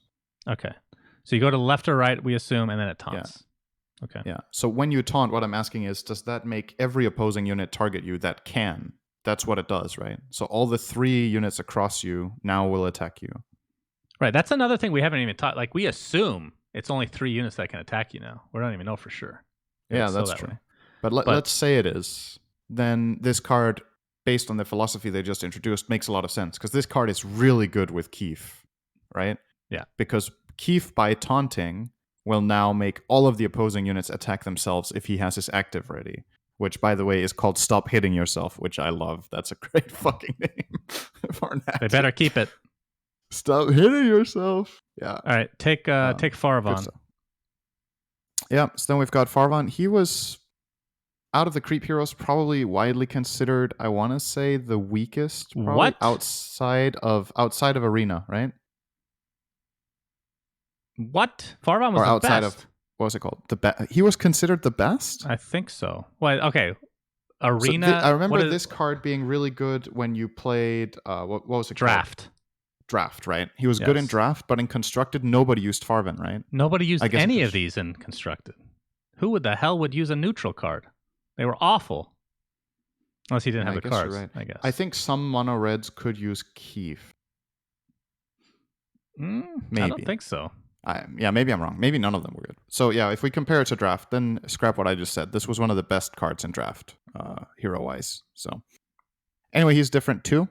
Okay. So you go to left or right, we assume, and then it taunts. Yeah. Okay. Yeah. So when you taunt, what I'm asking is, does that make every opposing unit target you that can? That's what it does, right? So all the 3 units across you now will attack you. Right. That's another thing we haven't even taught. Like, we assume it's only 3 units that can attack you now. We don't even know for sure. Yeah, that's true. But let's say it is. Then this card, based on the philosophy they just introduced, makes a lot of sense. Because this card is really good with Keef, right? Yeah. Because Keef, by taunting, will now make all of the opposing units attack themselves if he has his active ready. Which, by the way, is called Stop Hitting Yourself, which I love. That's a great fucking name for an active. They better keep it. Stop hitting yourself. Yeah. All right, take Farvan. Yeah, so then we've got Farvan. He was, out of the creep heroes, probably widely considered, I want to say, the weakest. Probably what? Outside of Arena, right? What? Farvan was the best. What was it called? He was considered the best? I think so. Well, okay. Arena. I remember this card being really good when you played, what was it called? Draft, right? He was good in Draft, but in Constructed, nobody used Farvan, right? Nobody used any of these in Constructed. Who the hell would use a neutral card? They were awful. Unless he didn't have the cards, right. I guess. I think some mono reds could use Keef. Maybe. I don't think so. Maybe I'm wrong. Maybe none of them were good. So yeah, if we compare it to Draft, then scrap what I just said. This was one of the best cards in Draft, hero-wise. So anyway, he's different too.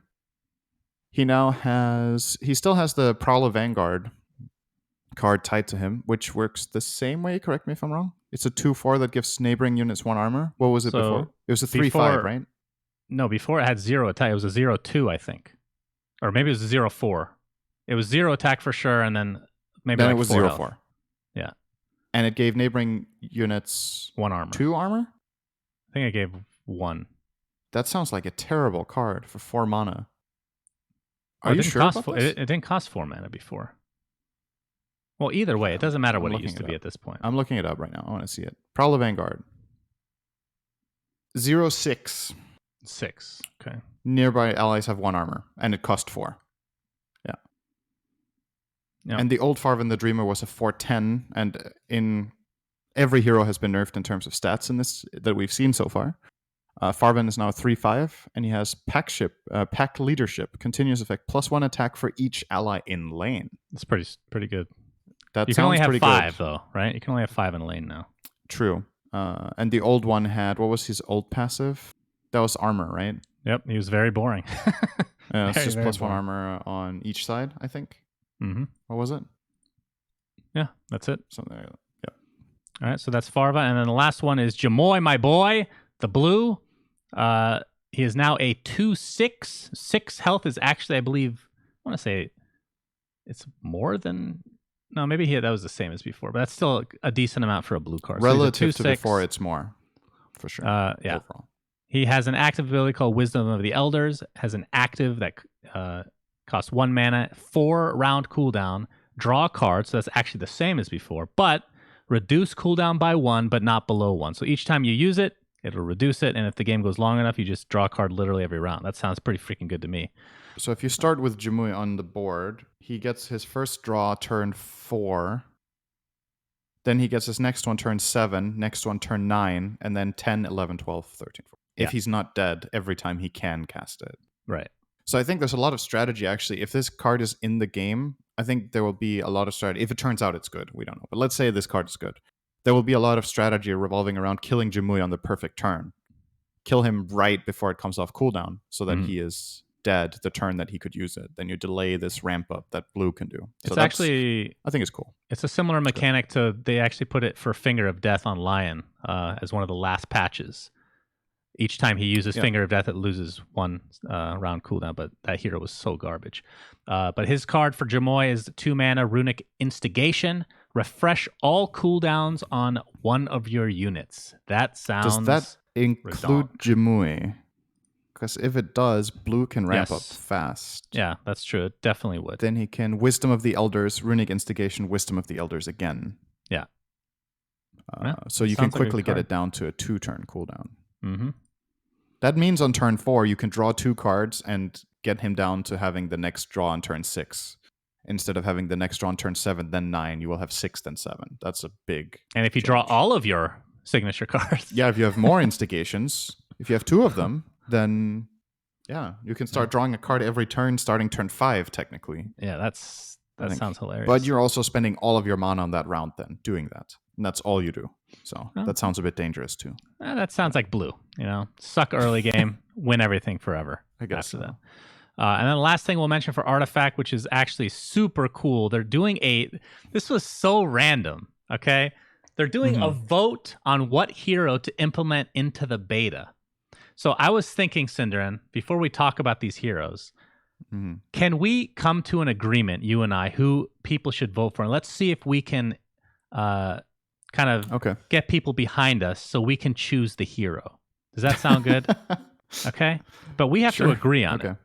He still has the Prowl of Vanguard card tied to him, which works the same way. Correct me if I'm wrong. It's a 2/4 that gives neighboring units 1 armor. What was it So before? It was a 3/5, right? No, before it had 0 attack. It was a 0/2, I think. Or maybe it was a 0/4. It was 0 attack for sure, and then maybe then like it was 4 0/4. health. Yeah. And it gave neighboring units 1 armor. 2 armor? I think it gave 1. That sounds like a terrible card for 4 mana. Are you sure about this? It didn't cost 4 mana before. Well, either way, it doesn't matter what it used to be at this point. I'm looking it up right now. I want to see it. Prowler Vanguard. 0/6. 6. Okay. Nearby allies have 1 armor, and it cost 4. Yeah. And the old Farvan the Dreamer was a 4/10, and in every hero has been nerfed in terms of stats in this that we've seen so far. Farvan is now a 3/5, and he has Pack Leadership, continuous effect, +1 attack for each ally in lane. That's pretty good. That you can only have pretty 5 good. though, right? You can only have 5 in lane now. True. And the old one had, what was his old passive? That was armor, right? Yep, he was very boring. It's just +1 armor on each side, I think. Mm-hmm. What was it? Yeah, that's it. Something like that. Yeah. All right, so that's Farva. And then the last one is Jamoy, my boy, the blue. He is now a 2/6. 6 health is actually, I believe, I want to say it's more than... No, maybe that was the same as before, but that's still a decent amount for a blue card. Relative to before, it's more, for sure. Yeah. Overall. He has an active ability called Wisdom of the Elders, has an active that costs 1 mana, 4-round cooldown, draw a card, so that's actually the same as before, but reduce cooldown by 1, but not below 1. So each time you use it, it'll reduce it, and if the game goes long enough, you just draw a card literally every round. That sounds pretty freaking good to me. So if you start with Jamui on the board, he gets his first draw turn 4. Then he gets his next one turn 7, next one turn 9, and then 10, 11, 12, 13, 14. If he's not dead every time he can cast it. Right. So I think there's a lot of strategy, actually. If this card is in the game, I think there will be a lot of strategy. If it turns out it's good, we don't know. But let's say this card is good. There will be a lot of strategy revolving around killing Jamui on the perfect turn. Kill him right before it comes off cooldown so that he is dead the turn that he could use it. Then you delay this ramp up that blue can do. So it's actually... I think it's cool. It's a similar mechanic to... They actually put it for Finger of Death on Lion as one of the last patches. Each time he uses Finger of Death, it loses 1 round cooldown, but that hero was so garbage. But his card for Jamoy is 2 mana Runic Instigation. Refresh all cooldowns on one of your units. That sounds... Does that include Jamui? Because if it does, blue can ramp up fast. Yeah, that's true. It definitely would. Then he can Wisdom of the Elders, Runic Instigation, Wisdom of the Elders again. Yeah. So you can quickly get it down to a 2-turn cooldown. Mm-hmm. That means on turn 4, you can draw 2 cards and get him down to having the next draw on turn 6. Instead of having the next draw on turn 7, then 9, you will have 6, then 7. That's a big And if you draw all of your signature cards. Yeah, if you have more instigations, if you have 2 of them, then you can start drawing a card every turn, starting turn 5, technically. Yeah, that sounds hilarious. But you're also spending all of your mana on that round then, doing that. And that's all you do. So that sounds a bit dangerous too. That sounds like blue. Suck early game, win everything forever. I guess after that. And then the last thing we'll mention for Artifact, which is actually super cool. They're doing this was so random, okay? They're doing a vote on what hero to implement into the beta. So I was thinking, Synderin, before we talk about these heroes, can we come to an agreement, you and I, who people should vote for? And let's see if we can kind of get people behind us so we can choose the hero. Does that sound good? Okay. But we have to agree on it.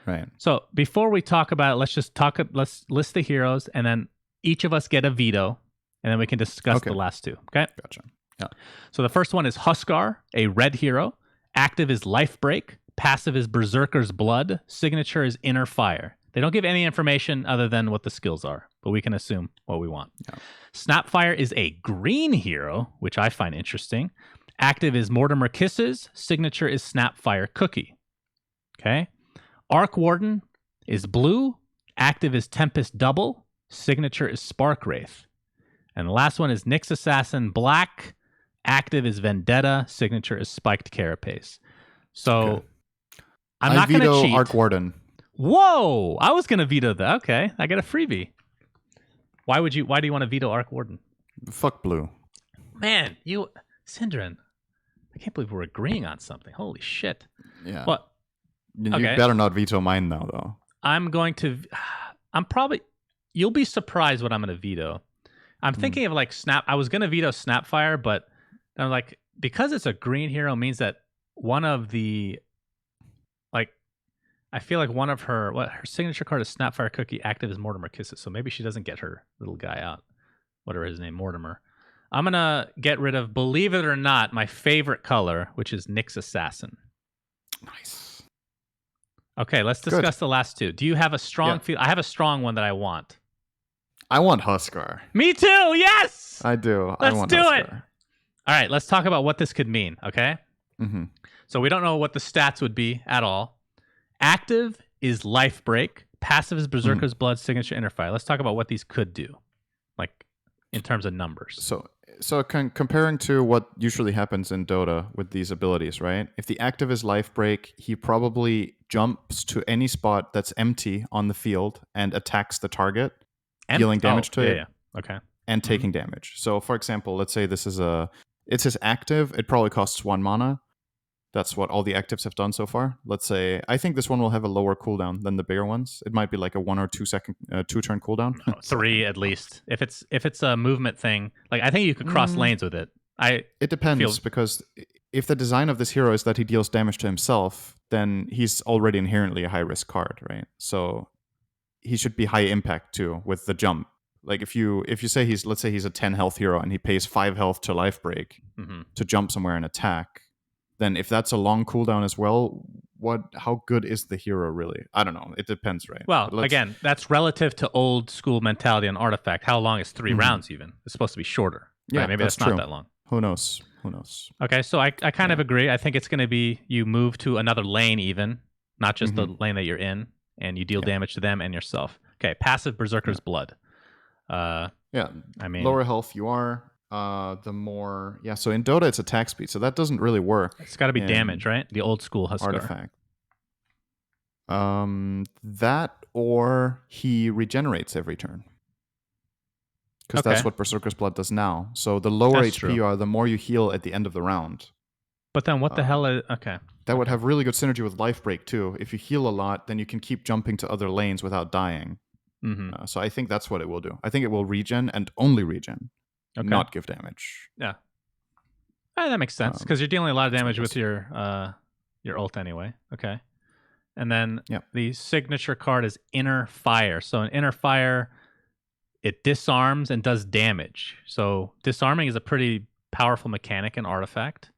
Right. So before we talk about it, let's list the heroes, and then each of us get a veto, and then we can discuss the last 2. Okay. Gotcha. Yeah. So the first one is Huskar, a red hero. Active is Life Break. Passive is Berserker's Blood. Signature is Inner Fire. They don't give any information other than what the skills are, but we can assume what we want. Yeah. Snapfire is a green hero, which I find interesting. Active is Mortimer Kisses. Signature is Snapfire Cookie. Okay. Arc Warden is blue. Active is Tempest Double. Signature is Spark Wraith. And the last one is Nyx Assassin Black. Active is Vendetta. Signature is Spiked Carapace. So I'm not going to cheat. Arc Warden. Whoa! I was going to veto that. Okay. I get a freebie. Why do you want to veto Arc Warden? Fuck blue. Man, Syndrin, I can't believe we're agreeing on something. Holy shit. Yeah. What? You Okay. better not veto mine now, though. You'll be surprised what I'm going to veto. I'm thinking of like I was going to veto Snapfire, but I'm like, because it's a green hero means that one of the, like, I feel like one of her signature card is Snapfire Cookie, active as Mortimer Kisses. So maybe she doesn't get her little guy out. Whatever his name, Mortimer. I'm going to get rid of, believe it or not, my favorite color, which is Nyx Assassin. Nice. Okay, let's discuss the last two. Do you have a strong feel? I have a strong one that I want. I want Huskar. Me too. Yes. I do. Let's I want do Huskar. it. All right, let's talk about what this could mean. Okay. Mm-hmm. So we don't know what the stats would be at all. Active is Life Break. Passive is Berserker's Blood. Signature Interfire. Let's talk about what these could do, like in terms of numbers. So comparing to what usually happens in Dota with these abilities, right? If the active is Life Break, he probably jumps to any spot that's empty on the field and attacks the target, dealing damage to it. Yeah. Okay. And taking damage. So, for example, let's say it's his active. It probably costs 1 mana. That's what all the actives have done so far. Let's say I think this one will have a lower cooldown than the bigger ones. It might be like a 1 or 2 second 2 turn cooldown. 3 at least. If it's a movement thing, like I think you could cross lanes with it. It depends because if the design of this hero is that he deals damage to himself, then he's already inherently a high risk card, right? So he should be high impact too with the jump. Like if you say let's say he's a 10 health hero and he pays 5 health to Life Break to jump somewhere and attack, then if that's a long cooldown as well, how good is the hero really? I don't know. It depends, right? Well, again, that's relative to old school mentality on Artifact. How long is 3 rounds even? It's supposed to be shorter. Yeah, right? Maybe that's true. not that long. Who knows? Okay, so I kind of agree. I think it's going to be you move to another lane even, not just the lane that you're in, and you deal damage to them and yourself. Okay, passive Berserker's Blood. I mean, lower health you are, the more so in Dota it's attack speed, so that doesn't really work. It's got to be damage, right? The old school Huskar. Artifact. That or he regenerates every turn. Because that's what Berserker's Blood does now. So the lower HP you are, the more you heal at the end of the round. But then what the hell is... Okay. That would have really good synergy with Life Break too. If you heal a lot, then you can keep jumping to other lanes without dying. So I think that's what it will do. I think it will regen and only regen, not give damage. Yeah. That makes sense because you're dealing a lot of damage with your ult anyway. Okay. And then the signature card is Inner Fire. So an Inner Fire... it disarms and does damage. So disarming is a pretty powerful mechanic in Artifact.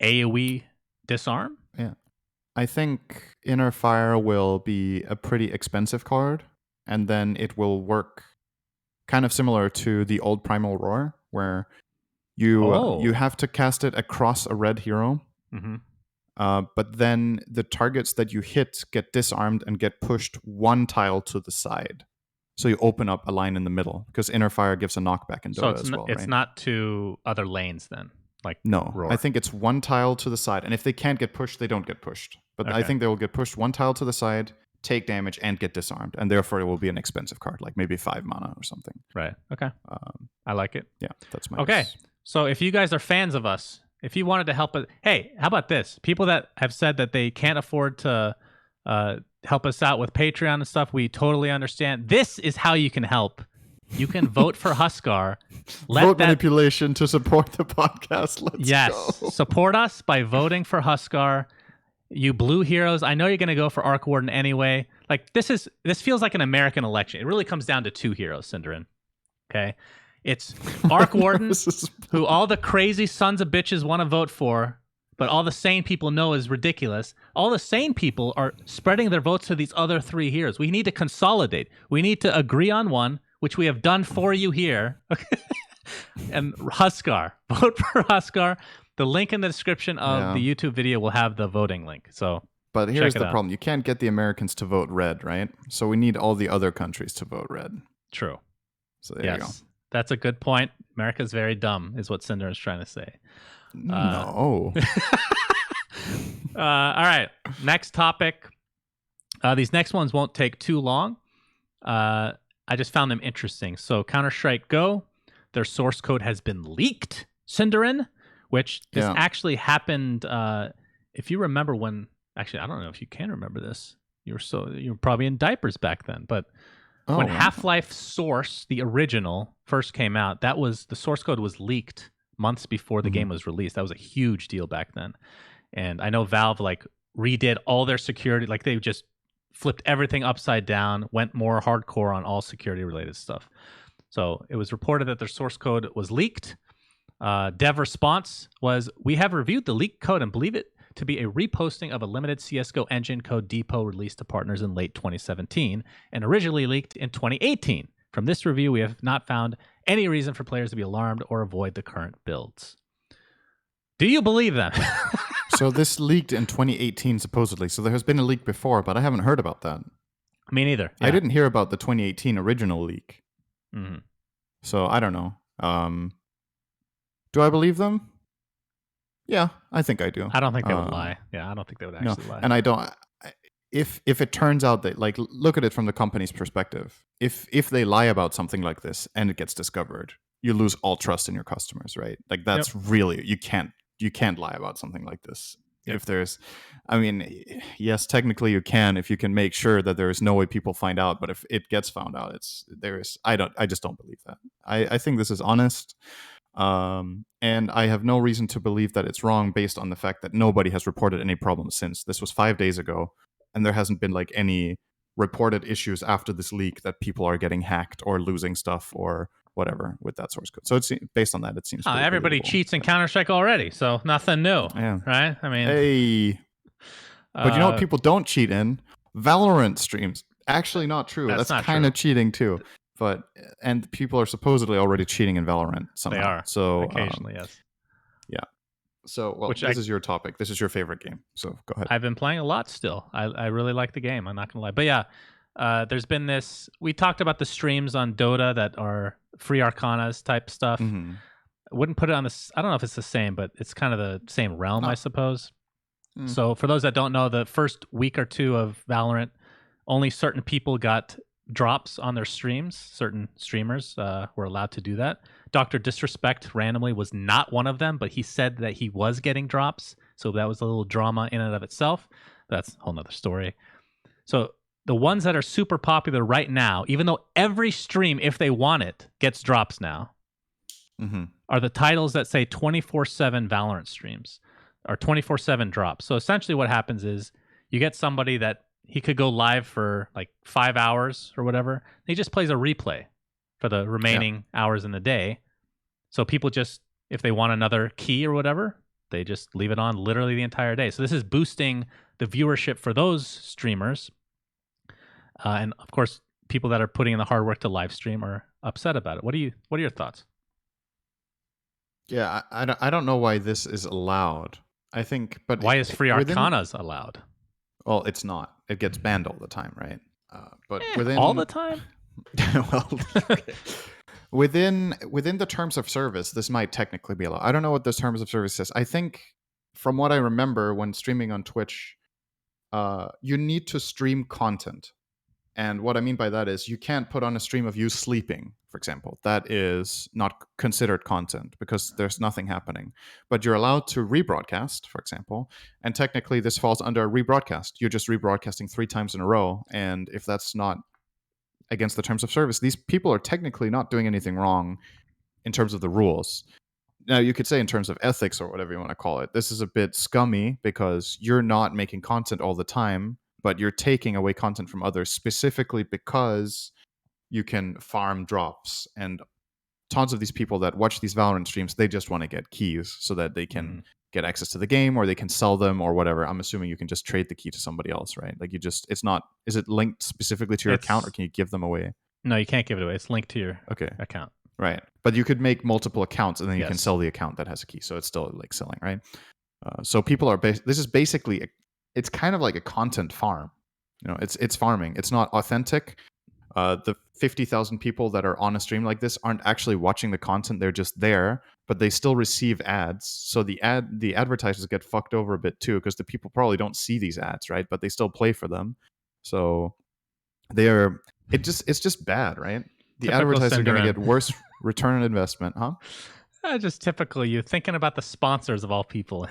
AoE disarm? Yeah. I think Inner Fire will be a pretty expensive card, and then it will work kind of similar to the old Primal Roar, where you have to cast it across a red hero. But then the targets that you hit get disarmed and get pushed 1 tile to the side. So you open up a line in the middle because Inner Fire gives a knockback in Dota as well. It's not to other lanes then, like no. Roar. I think it's 1 tile to the side, and if they can't get pushed, they don't get pushed. But I think they will get pushed 1 tile to the side, take damage, and get disarmed, and therefore it will be an expensive card, like maybe 5 mana or something. Right. Okay. I like it. Yeah, that's my okay. guess. So if you guys are fans of us, if you wanted to help us, hey, how about this? People that have said that they can't afford to help us out with Patreon and stuff, we totally understand. This is how you can help. You can vote for Huskar. Vote manipulation to support the podcast. Let's go. Support us by voting for Huskar. You blue heroes, I know you're going to go for Arc Warden anyway. Like this feels like an American election. It really comes down to 2 heroes, Syndrin. Okay? It's Arc Warden, who all the crazy sons of bitches want to vote for, but all the sane people know is ridiculous. All the sane people are spreading their votes to these other 3 heroes. We need to consolidate. We need to agree on one, which we have done for you here. And Huskar. Vote for Huskar. The link in the description of the YouTube video will have the voting link. But here's the problem. You can't get the Americans to vote red, right? So we need all the other countries to vote red. True. So there you go. That's a good point. America's very dumb, is what Cinder is trying to say. No. All right. Next topic. These next ones won't take too long. I'm I just found them interesting. So Counter-Strike Go, their source code has been leaked, Cinderin, which this actually happened. If you remember when, actually, I don't know if you can remember this. You were probably in diapers back then, but when Half-Life Source, the original, first came out, that was the source code was leaked months before the game was released. That was a huge deal back then. And I know Valve like redid all their security, like they just flipped everything upside down, went more hardcore on all security related stuff. So it was reported that their source code was leaked. Dev response was, "We have reviewed the leaked code and believe it to be a reposting of a limited CSGO engine code depot released to partners in late 2017 and originally leaked in 2018. From this review, we have not found any reason for players to be alarmed or avoid the current builds." Do you believe them? So this leaked in 2018, supposedly. So there has been a leak before, but I haven't heard about that. Me neither. Yeah. I didn't hear about the 2018 original leak. Mm-hmm. So I don't know. Do I believe them? Yeah, I think I do. I don't think they would lie. Yeah, I don't think they would actually lie. And I don't. If it turns out that, like, look at it from the company's perspective. If they lie about something like this and it gets discovered, you lose all trust in your customers, right? Like that's really you can't lie about something like this. Yep. If there's, I mean, yes, technically you can if you can make sure that there is no way people find out. But if it gets found out, I just don't believe that. I think this is honest. And I have no reason to believe that it's wrong based on the fact that nobody has reported any problems since. This was 5 days ago, and there hasn't been like any reported issues after this leak that people are getting hacked or losing stuff or whatever with that source code. So it's based on that. It seems everybody believable. Cheats in Counter-Strike already, so nothing new, right? I mean, hey, but you know what people don't cheat in? Valorant streams. Actually, not true. That's kind of cheating too. And people are supposedly already cheating in Valorant somehow. They are. So occasionally, yes. Yeah. So, well, this is your topic. This is your favorite game. So go ahead. I've been playing a lot still. I really like the game. I'm not gonna lie. But yeah, there's been this. We talked about the streams on Dota that are free Arcanas type stuff. Mm-hmm. I wouldn't put it on this. I don't know if it's the same, but it's kind of the same realm, I suppose. So for those that don't know, the first week or two of Valorant, only certain people got drops on their streams. Certain streamers were allowed to do that. Dr. Disrespect randomly was not one of them, but he said that he was getting drops. So that was a little drama in and of itself. That's a whole nother story. So the ones that are super popular right now, even though every stream, if they want it, gets drops now, are the titles that say 24/7 Valorant streams or 24/7 drops. So essentially what happens is you get somebody that he could go live for like 5 hours or whatever. He just plays a replay for the remaining hours in the day. So people just, if they want another key or whatever, they just leave it on literally the entire day. So this is boosting the viewership for those streamers. And of course, people that are putting in the hard work to live stream are upset about it. What are your thoughts? Yeah, I don't know why this is allowed. I think, but why is free Arcanas allowed? Well, it's not. It gets banned all the time, right? But all the time. Well, okay. within the terms of service, this might technically be allowed. I don't know what the terms of service says. I think, from what I remember, when streaming on Twitch, you need to stream content. And what I mean by that is you can't put on a stream of you sleeping, for example. That is not considered content because there's nothing happening. But you're allowed to rebroadcast, for example. And technically, this falls under a rebroadcast. You're just rebroadcasting 3 times in a row. And if that's not against the terms of service, these people are technically not doing anything wrong in terms of the rules. Now, you could say in terms of ethics or whatever you want to call it, this is a bit scummy because you're not making content all the time, but you're taking away content from others specifically because you can farm drops. And tons of these people that watch these Valorant streams, they just want to get keys so that they can get access to the game or they can sell them or whatever. I'm assuming you can just trade the key to somebody else, right? Like is it linked specifically to your account or can you give them away? No, you can't give it away. It's linked to your account. Right. But you could make multiple accounts and then you can sell the account that has a key. So it's still like selling, right? So people are this is basically it's kind of like a content farm. You know, it's farming. It's not authentic. The 50,000 people that are on a stream like this aren't actually watching the content. They're just there, but they still receive ads. So the advertisers get fucked over a bit too because the people probably don't see these ads, right? But they still play for them. So It's just bad, right? The Typical advertisers are going to Cinderin. get worse return on investment, huh? Just typical you thinking about the sponsors of all people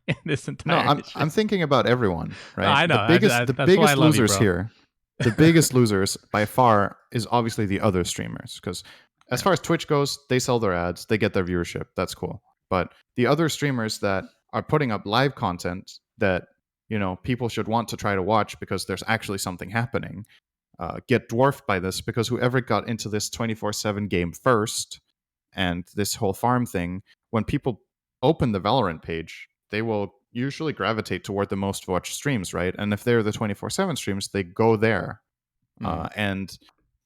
in this No, entire issue. I'm thinking about everyone, right? I know. The That's why I biggest love you, losers bro. here, the biggest losers by far is obviously the other streamers, because as far as Twitch goes, they sell their ads, they get their viewership, that's cool. But the other streamers that are putting up live content that people should want to try to watch because there's actually something happening, get dwarfed by this, because whoever got into this 24/7 game first and this whole farm thing, when people open the Valorant page, they will usually gravitate toward the most watched streams, right? And if they're the 24/7 streams, they go there. And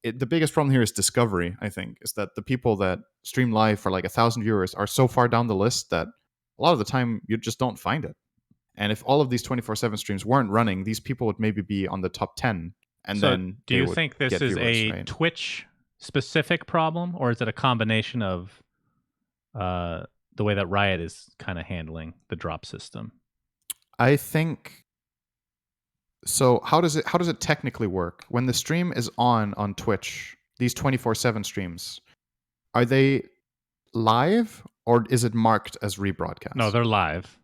the biggest problem here is discovery, I think, is that the people that stream live for like 1,000 viewers are so far down the list that a lot of the time you just don't find it. And if all of these 24/7 streams weren't running, these people would maybe be on the top 10. And So then do you think this is a right? Twitch specific problem, or is it a combination of the way that Riot is kind of handling the drop system? I think so. How does it technically work when the stream is on Twitch? These 24/7 streams, are they live or is it marked as rebroadcast? No, they're live.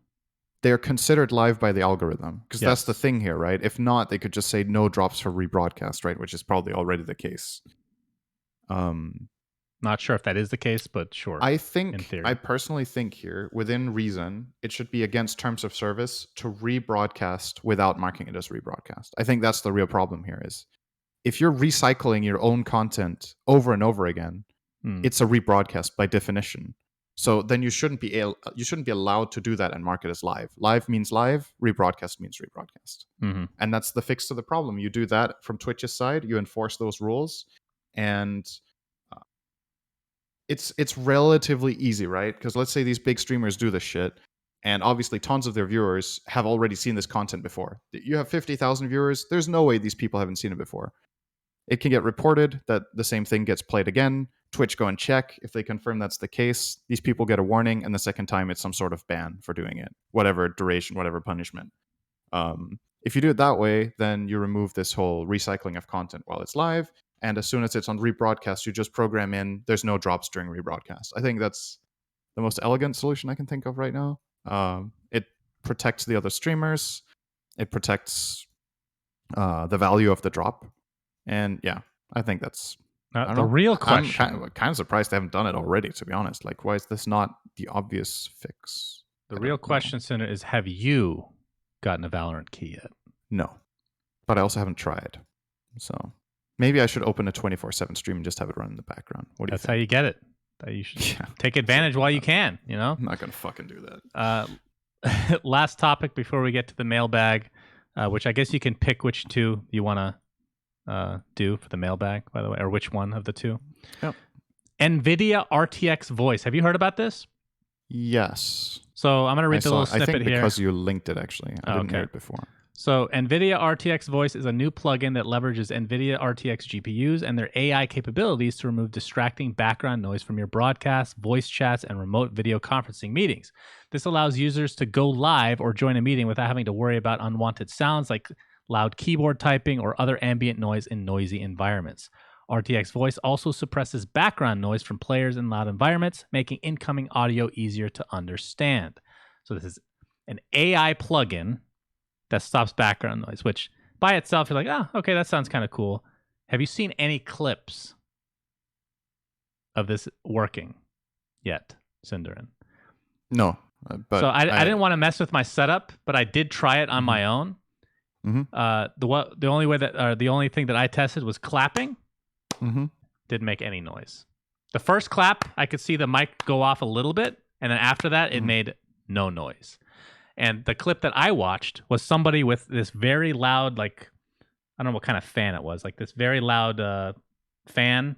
They're considered live by the algorithm, because that's the Yes. thing here, right? If not, they could just say no drops for rebroadcast, right? Which is probably already the case. Not sure if that is the case, but sure. In theory. I personally think here, within reason, it should be against terms of service to rebroadcast without marking it as rebroadcast. I think that's the real problem here, is if you're recycling your own content over and over again, it's a rebroadcast by definition. So then you shouldn't be allowed to do that and mark it as live. Live means live, rebroadcast means rebroadcast. And that's the fix to the problem. You do that from Twitch's side, you enforce those rules, and it's relatively easy, right? Because let's say these big streamers do this shit, and obviously tons of their viewers have already seen this content before. You have 50,000 viewers, there's no way these people haven't seen it before. It can get reported that the same thing gets played again. Twitch go and check. If they confirm that's the case, these people get a warning, and the second time it's some sort of ban for doing it, whatever duration, whatever punishment. If you do it that way, then you remove this whole recycling of content while it's live, and as soon as it's on rebroadcast, you just program in there's no drops during rebroadcast. I think that's the most elegant solution I can think of right now. It protects the other streamers. It protects the value of the drop. And yeah, I think that's the real question. I'm kind of surprised they haven't done it already, to be honest. Like, why is this not the obvious fix? The real question, Cinder, is have you gotten a Valorant key yet? No. But I also haven't tried. So maybe I should open a 24/7 stream and just have it run in the background. What do you think? That's how you get it. That you should take advantage while you can, I'm not going to fucking do that. Last topic before we get to the mailbag, which I guess you can pick which two you want to do for the mailbag, by the way, or which one of the two. Yep. NVIDIA RTX Voice. Have you heard about this? Yes. So I'm going to read the little snippet I think here. Because you linked it, actually. I didn't hear it before. So NVIDIA RTX Voice is a new plugin that leverages NVIDIA RTX GPUs and their AI capabilities to remove distracting background noise from your broadcasts, voice chats, and remote video conferencing meetings. This allows users to go live or join a meeting without having to worry about unwanted sounds like loud keyboard typing or other ambient noise in noisy environments. RTX Voice also suppresses background noise from players in loud environments, making incoming audio easier to understand. So this is an AI plugin that stops background noise, which by itself, you're like, oh, okay, that sounds kind of cool. Have you seen any clips of this working yet, Cinderin? No. But so I didn't want to mess with my setup, but I did try it on my own. The only thing that I tested was clapping. Didn't make any noise. The first clap, I could see the mic go off a little bit, and then after that, it made no noise. And the clip that I watched was somebody with this very loud, like, I don't know what kind of fan it was, like this very loud fan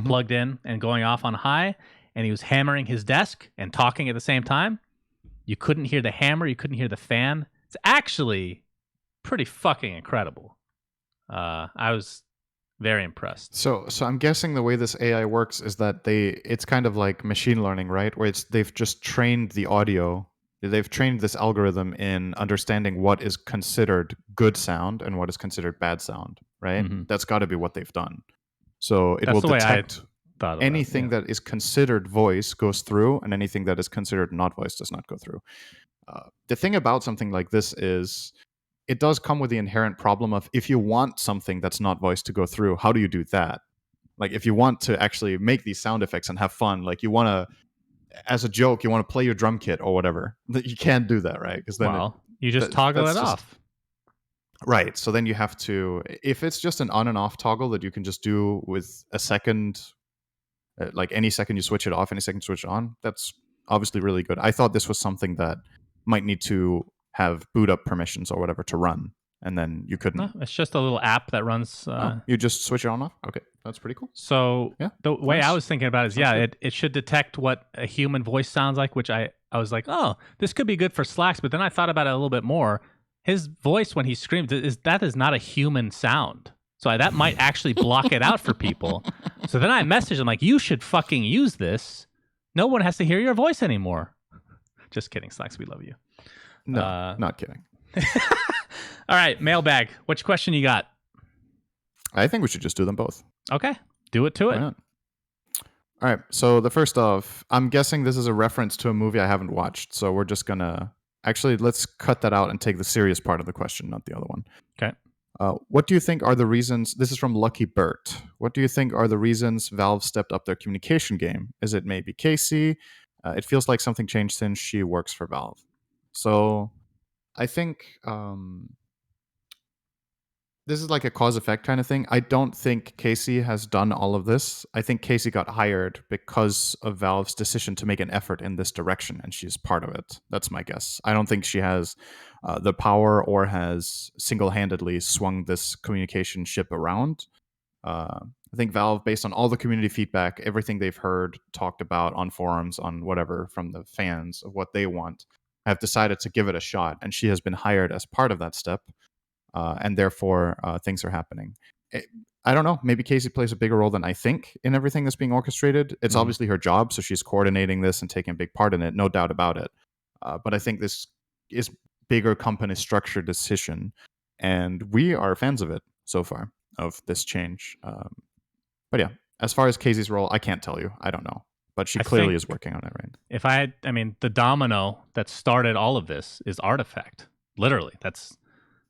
plugged in and going off on high, and he was hammering his desk and talking at the same time. You couldn't hear the hammer, you couldn't hear the fan. It's actually pretty fucking incredible. I was very impressed. So I'm guessing the way this AI works is that it's kind of like machine learning, right? Where they've just trained the audio. They've trained this algorithm in understanding what is considered good sound and what is considered bad sound. right? Mm-hmm. That's got to be what they've done. So it That's will the way I detect thought of anything that. that is considered voice goes through, and anything that is considered not voice does not go through. The thing about something like this is it does come with the inherent problem of, if you want something that's not voice to go through, how do you do that? Like, if you want to actually make these sound effects and have fun, like you want to, as a joke, you want to play your drum kit or whatever, you can't do that, right? Because then Well, you just toggle that's it just off. right. So then you have to, if it's just an on and off toggle that you can just do with a second, like any second you switch it off, any second you switch it on, that's obviously really good. I thought this was something that might need to have boot up permissions or whatever to run, and then you No, couldn't. it's just a little app that runs. Oh, you just switch it on off. Okay, that's pretty cool. So Yeah, the way I nice. was thinking about it is, Sounds yeah, good. it should detect what a human voice sounds like, which I was like, oh, this could be good for Slacks. But then I thought about it a little bit more. His voice when he screams is not a human sound. So that might actually block it out for people. So then I messaged him like, you should fucking use this. No one has to hear your voice anymore. Just kidding, Slacks. We love you. No, not kidding. All right, mailbag. Which question you got? I think we should just do them both. Okay, do it to Why it. not? All right. So the first off, I'm guessing this is a reference to a movie I haven't watched. So we're just gonna actually, let's cut that out and take the serious part of the question, not the other one. Okay. What do you think are the reasons? This is from Lucky Bert. What do you think are the reasons Valve stepped up their communication game? Is it maybe Casey? It feels like something changed since she works for Valve. So I think this is like a cause effect kind of thing. I don't think Casey has done all of this. I think Casey got hired because of Valve's decision to make an effort in this direction, and she's part of it. That's my guess. I don't think she has the power or has single-handedly swung this communication ship around. I think Valve, based on all the community feedback, everything they've heard, talked about on forums, on whatever, from the fans of what they want, have decided to give it a shot, and she has been hired as part of that step. And therefore things are happening. I don't know. Maybe Casey plays a bigger role than I think in everything that's being orchestrated. It's obviously her job, so she's coordinating this and taking a big part in it, no doubt about it. But I think this is bigger company structure decision, and we are fans of it so far, of this change. But yeah, as far as Casey's role, I can't tell you. I don't know. But she clearly is working on it, right? If I mean, the domino that started all of this is Artifact. Literally,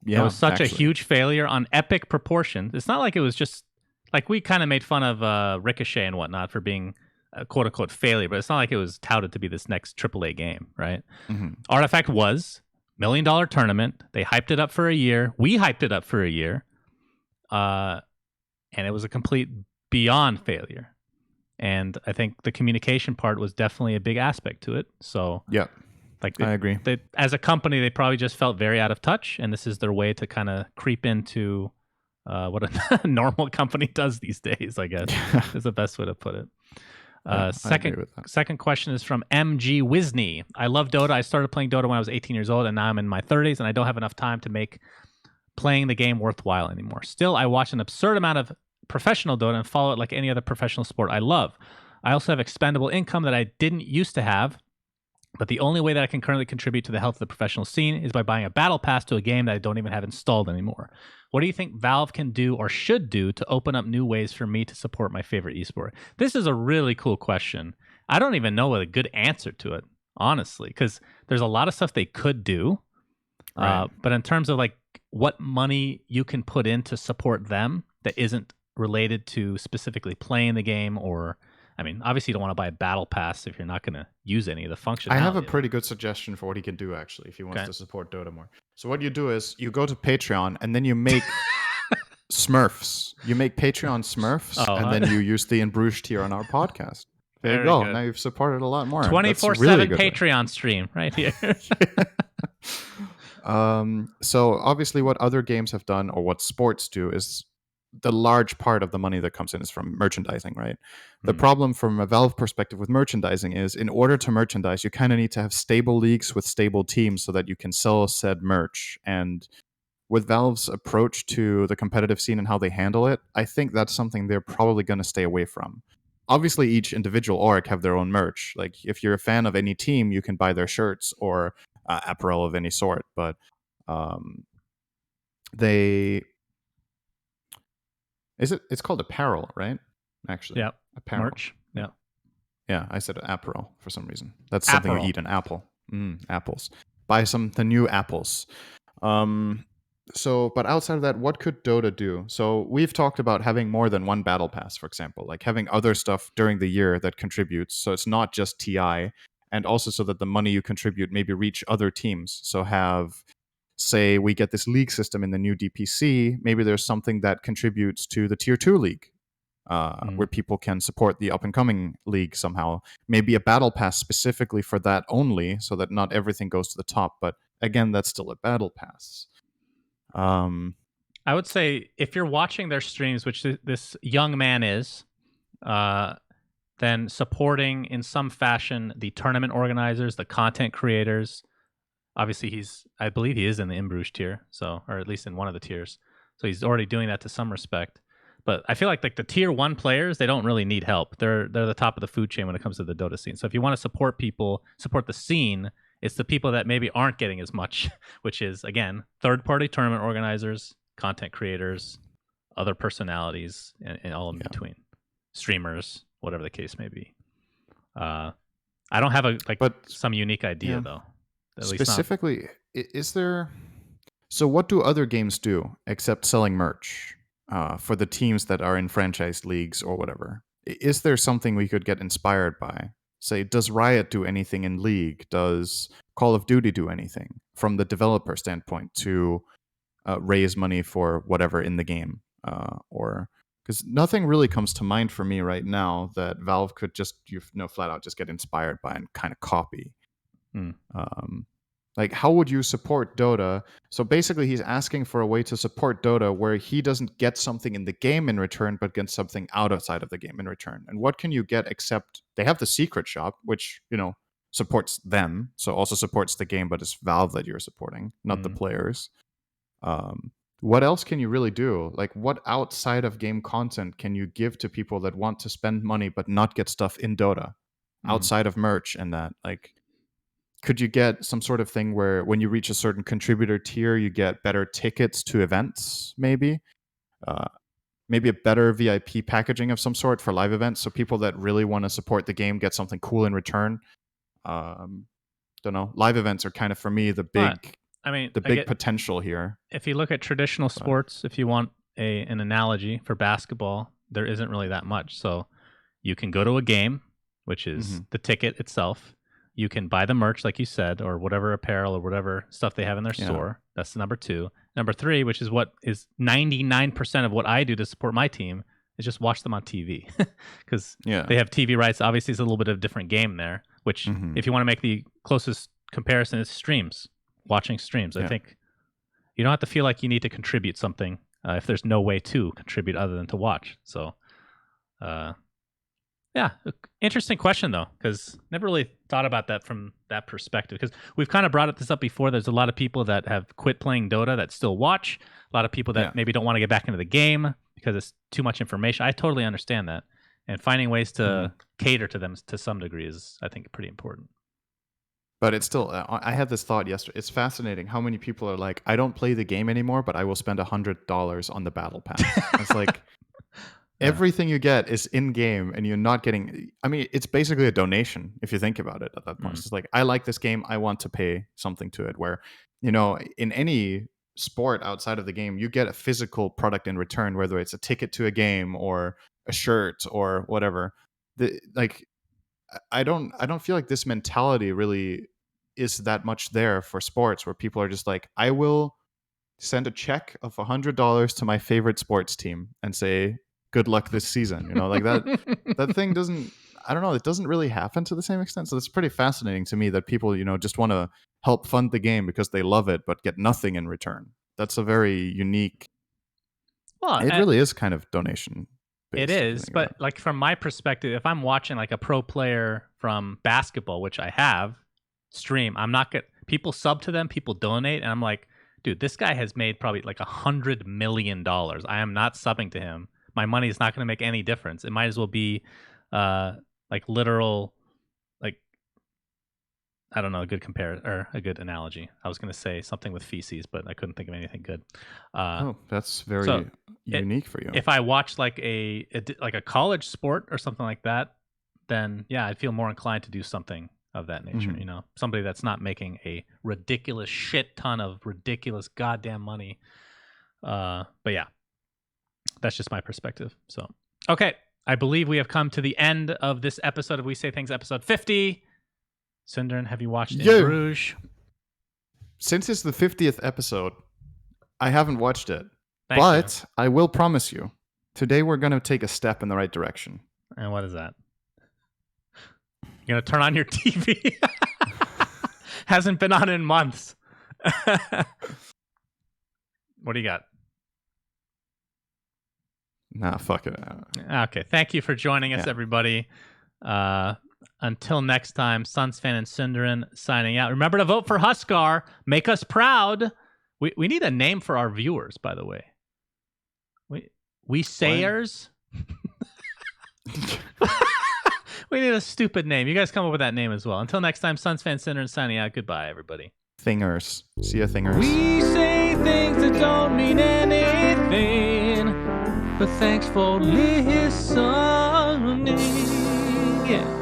it was such a huge failure on epic proportions. It's not like it was just like we kind of made fun of Ricochet and whatnot for being a quote unquote failure, but it's not like it was touted to be this next AAA game, right? Mm-hmm. Artifact was $1 million tournament. They hyped it up for a year. We hyped it up for a year, and it was a complete beyond failure. And I think the communication part was definitely a big aspect to it. So yeah. I agree. As a company, they probably just felt very out of touch, and this is their way to kind of creep into what a normal company does these days, I guess, is the best way to put it. Second question is from MG Wisney. I love Dota. I started playing Dota when I was 18 years old, and now I'm in my 30s, and I don't have enough time to make playing the game worthwhile anymore. Still, I watch an absurd amount of professional Dota and follow it like any other professional sport I love. I also have expendable income that I didn't used to have, but the only way that I can currently contribute to the health of the professional scene is by buying a battle pass to a game that I don't even have installed anymore. What do you think Valve can do or should do to open up new ways for me to support my favorite esport? This is a really cool question. I don't even know a good answer to it, honestly, because there's a lot of stuff they could do. Right. But in terms of like what money you can put in to support them that isn't related to specifically playing the game, or I mean, obviously you don't want to buy a battle pass if you're not going to use any of the functionality. I have a pretty good suggestion for what he can do, actually, if he wants to support Dota more. So what you do is you go to Patreon and then you make Smurfs. You make Patreon Smurfs, and then you use the In Bruges tier on our podcast. There you go. Good. Now you've supported a lot more. 24/7 Patreon stream right here. So obviously what other games have done, or what sports do, is the large part of the money that comes in is from merchandising, right? The problem from a Valve perspective with merchandising is, in order to merchandise, you kind of need to have stable leagues with stable teams so that you can sell said merch. And with Valve's approach to the competitive scene and how they handle it, I think that's something they're probably going to stay away from. Obviously, each individual org have their own merch. Like, if you're a fan of any team, you can buy their shirts or apparel of any sort. But they Is it? It's called apparel, right? Actually, Yep. apparel. Merch. Yeah. Yep. Yeah, I said apparel for some reason. That's something you Apparel. eat, an apple. Apples. Buy the new apples. Um, but outside of that, what could Dota do? So we've talked about having more than one battle pass, for example, like having other stuff during the year that contributes. So it's not just TI, and also so that the money you contribute maybe reach other teams. So say we get this league system in the new DPC, maybe there's something that contributes to the tier 2 league, where people can support the up and coming league somehow. Maybe a battle pass specifically for that only, so that not everything goes to the top. But again, that's still a battle pass. I would say if you're watching their streams, which this young man is, then supporting in some fashion the tournament organizers, the content creators. Obviously, I believe he is in the Bruges tier, so, or at least in one of the tiers. So he's already doing that to some respect. But I feel like the tier 1 players, they don't really need help. They're the top of the food chain when it comes to the Dota scene. So if you want to support people, support the scene, it's the people that maybe aren't getting as much, which is, again, third-party tournament organizers, content creators, other personalities, and all in between. Streamers, whatever the case may be. I don't have some unique idea, though. At specifically, is there... So what do other games do except selling merch for the teams that are in franchise leagues or whatever? Is there something we could get inspired by? Say, does Riot do anything in League? Does Call of Duty do anything from the developer standpoint to raise money for whatever in the game? Or because nothing really comes to mind for me right now that Valve could just flat out just get inspired by and kind of copy. Like, how would you support Dota? So basically, he's asking for a way to support Dota where he doesn't get something in the game in return, but gets something outside of the game in return. And what can you get except they have the secret shop, which, supports them. So also supports the game, but it's Valve that you're supporting, not the players. What else can you really do? Like, what outside of game content can you give to people that want to spend money but not get stuff in Dota outside of merch and that? Like, could you get some sort of thing where when you reach a certain contributor tier, you get better tickets to events, maybe? Maybe a better VIP packaging of some sort for live events, so people that really want to support the game get something cool in return. Don't know. Live events are kind of, for me, the big potential here. If you look at traditional sports, if you want an analogy for basketball, there isn't really that much. So you can go to a game, which is the ticket itself. You can buy the merch, like you said, or whatever apparel or whatever stuff they have in their store. That's number 2. Number 3, which is what is 99% of what I do to support my team, is just watch them on TV. Because they have TV rights. Obviously, it's a little bit of a different game there, which if you want to make the closest comparison, is streams. Watching streams. I think you don't have to feel like you need to contribute something if there's no way to contribute other than to watch. So, interesting question, though, because never really thought about that from that perspective, because we've kind of brought this up before. There's a lot of people that have quit playing Dota that still watch, a lot of people that maybe don't want to get back into the game because it's too much information. I totally understand that, and finding ways to cater to them to some degree is, I think, pretty important. But it's still, I had this thought yesterday. It's fascinating how many people are like, I don't play the game anymore, but I will spend $100 on the battle pass. It's like, everything you get is in game, and you're not getting. I mean, it's basically a donation if you think about it. At that point, it's like, I like this game, I want to pay something to it. Where, in any sport outside of the game, you get a physical product in return, whether it's a ticket to a game or a shirt or whatever. I don't feel like this mentality really is that much there for sports, where people are just like, I will send a check of $100 to my favorite sports team and say, good luck this season. Like that thing doesn't, I don't know, it doesn't really happen to the same extent. So it's pretty fascinating to me that people, just want to help fund the game because they love it, but get nothing in return. That's a very unique. Well, it really is kind of donation. It is, but like from my perspective, if I'm watching like a pro player from basketball, which I have, stream, I'm not gonna. People sub to them, people donate, and I'm like, dude, this guy has made probably like $100 million. I am not subbing to him. My money is not going to make any difference. It might as well be like literal, like, I don't know, a good a good analogy. I was going to say something with feces, but I couldn't think of anything good. That's very unique for you. If I watch like a college sport or something like that, then yeah, I'd feel more inclined to do something of that nature. You know, somebody that's not making a ridiculous shit ton of ridiculous goddamn money. But yeah, that's just my perspective. So okay, I believe we have come to the end of this episode of We Say Things, episode 50. Sunderen, have you watched In Bruges? Since it's the 50th episode, I haven't watched it. Thank you. I will promise you, today we're going to take a step in the right direction. And what is that? You're going to turn on your TV? Hasn't been on in months. What do you got? Nah, fuck it. Okay, thank you for joining us, everybody. Until next time, SUNSfan and Sunderen signing out. Remember to vote for Huskar. Make us proud. We need a name for our viewers, by the way. We sayers. We need a stupid name. You guys come up with that name as well. Until next time, SUNSfan, Sunderen signing out. Goodbye, everybody. Thingers. See ya, thingers. We say things that don't mean anything, but thanks for listening. Yeah.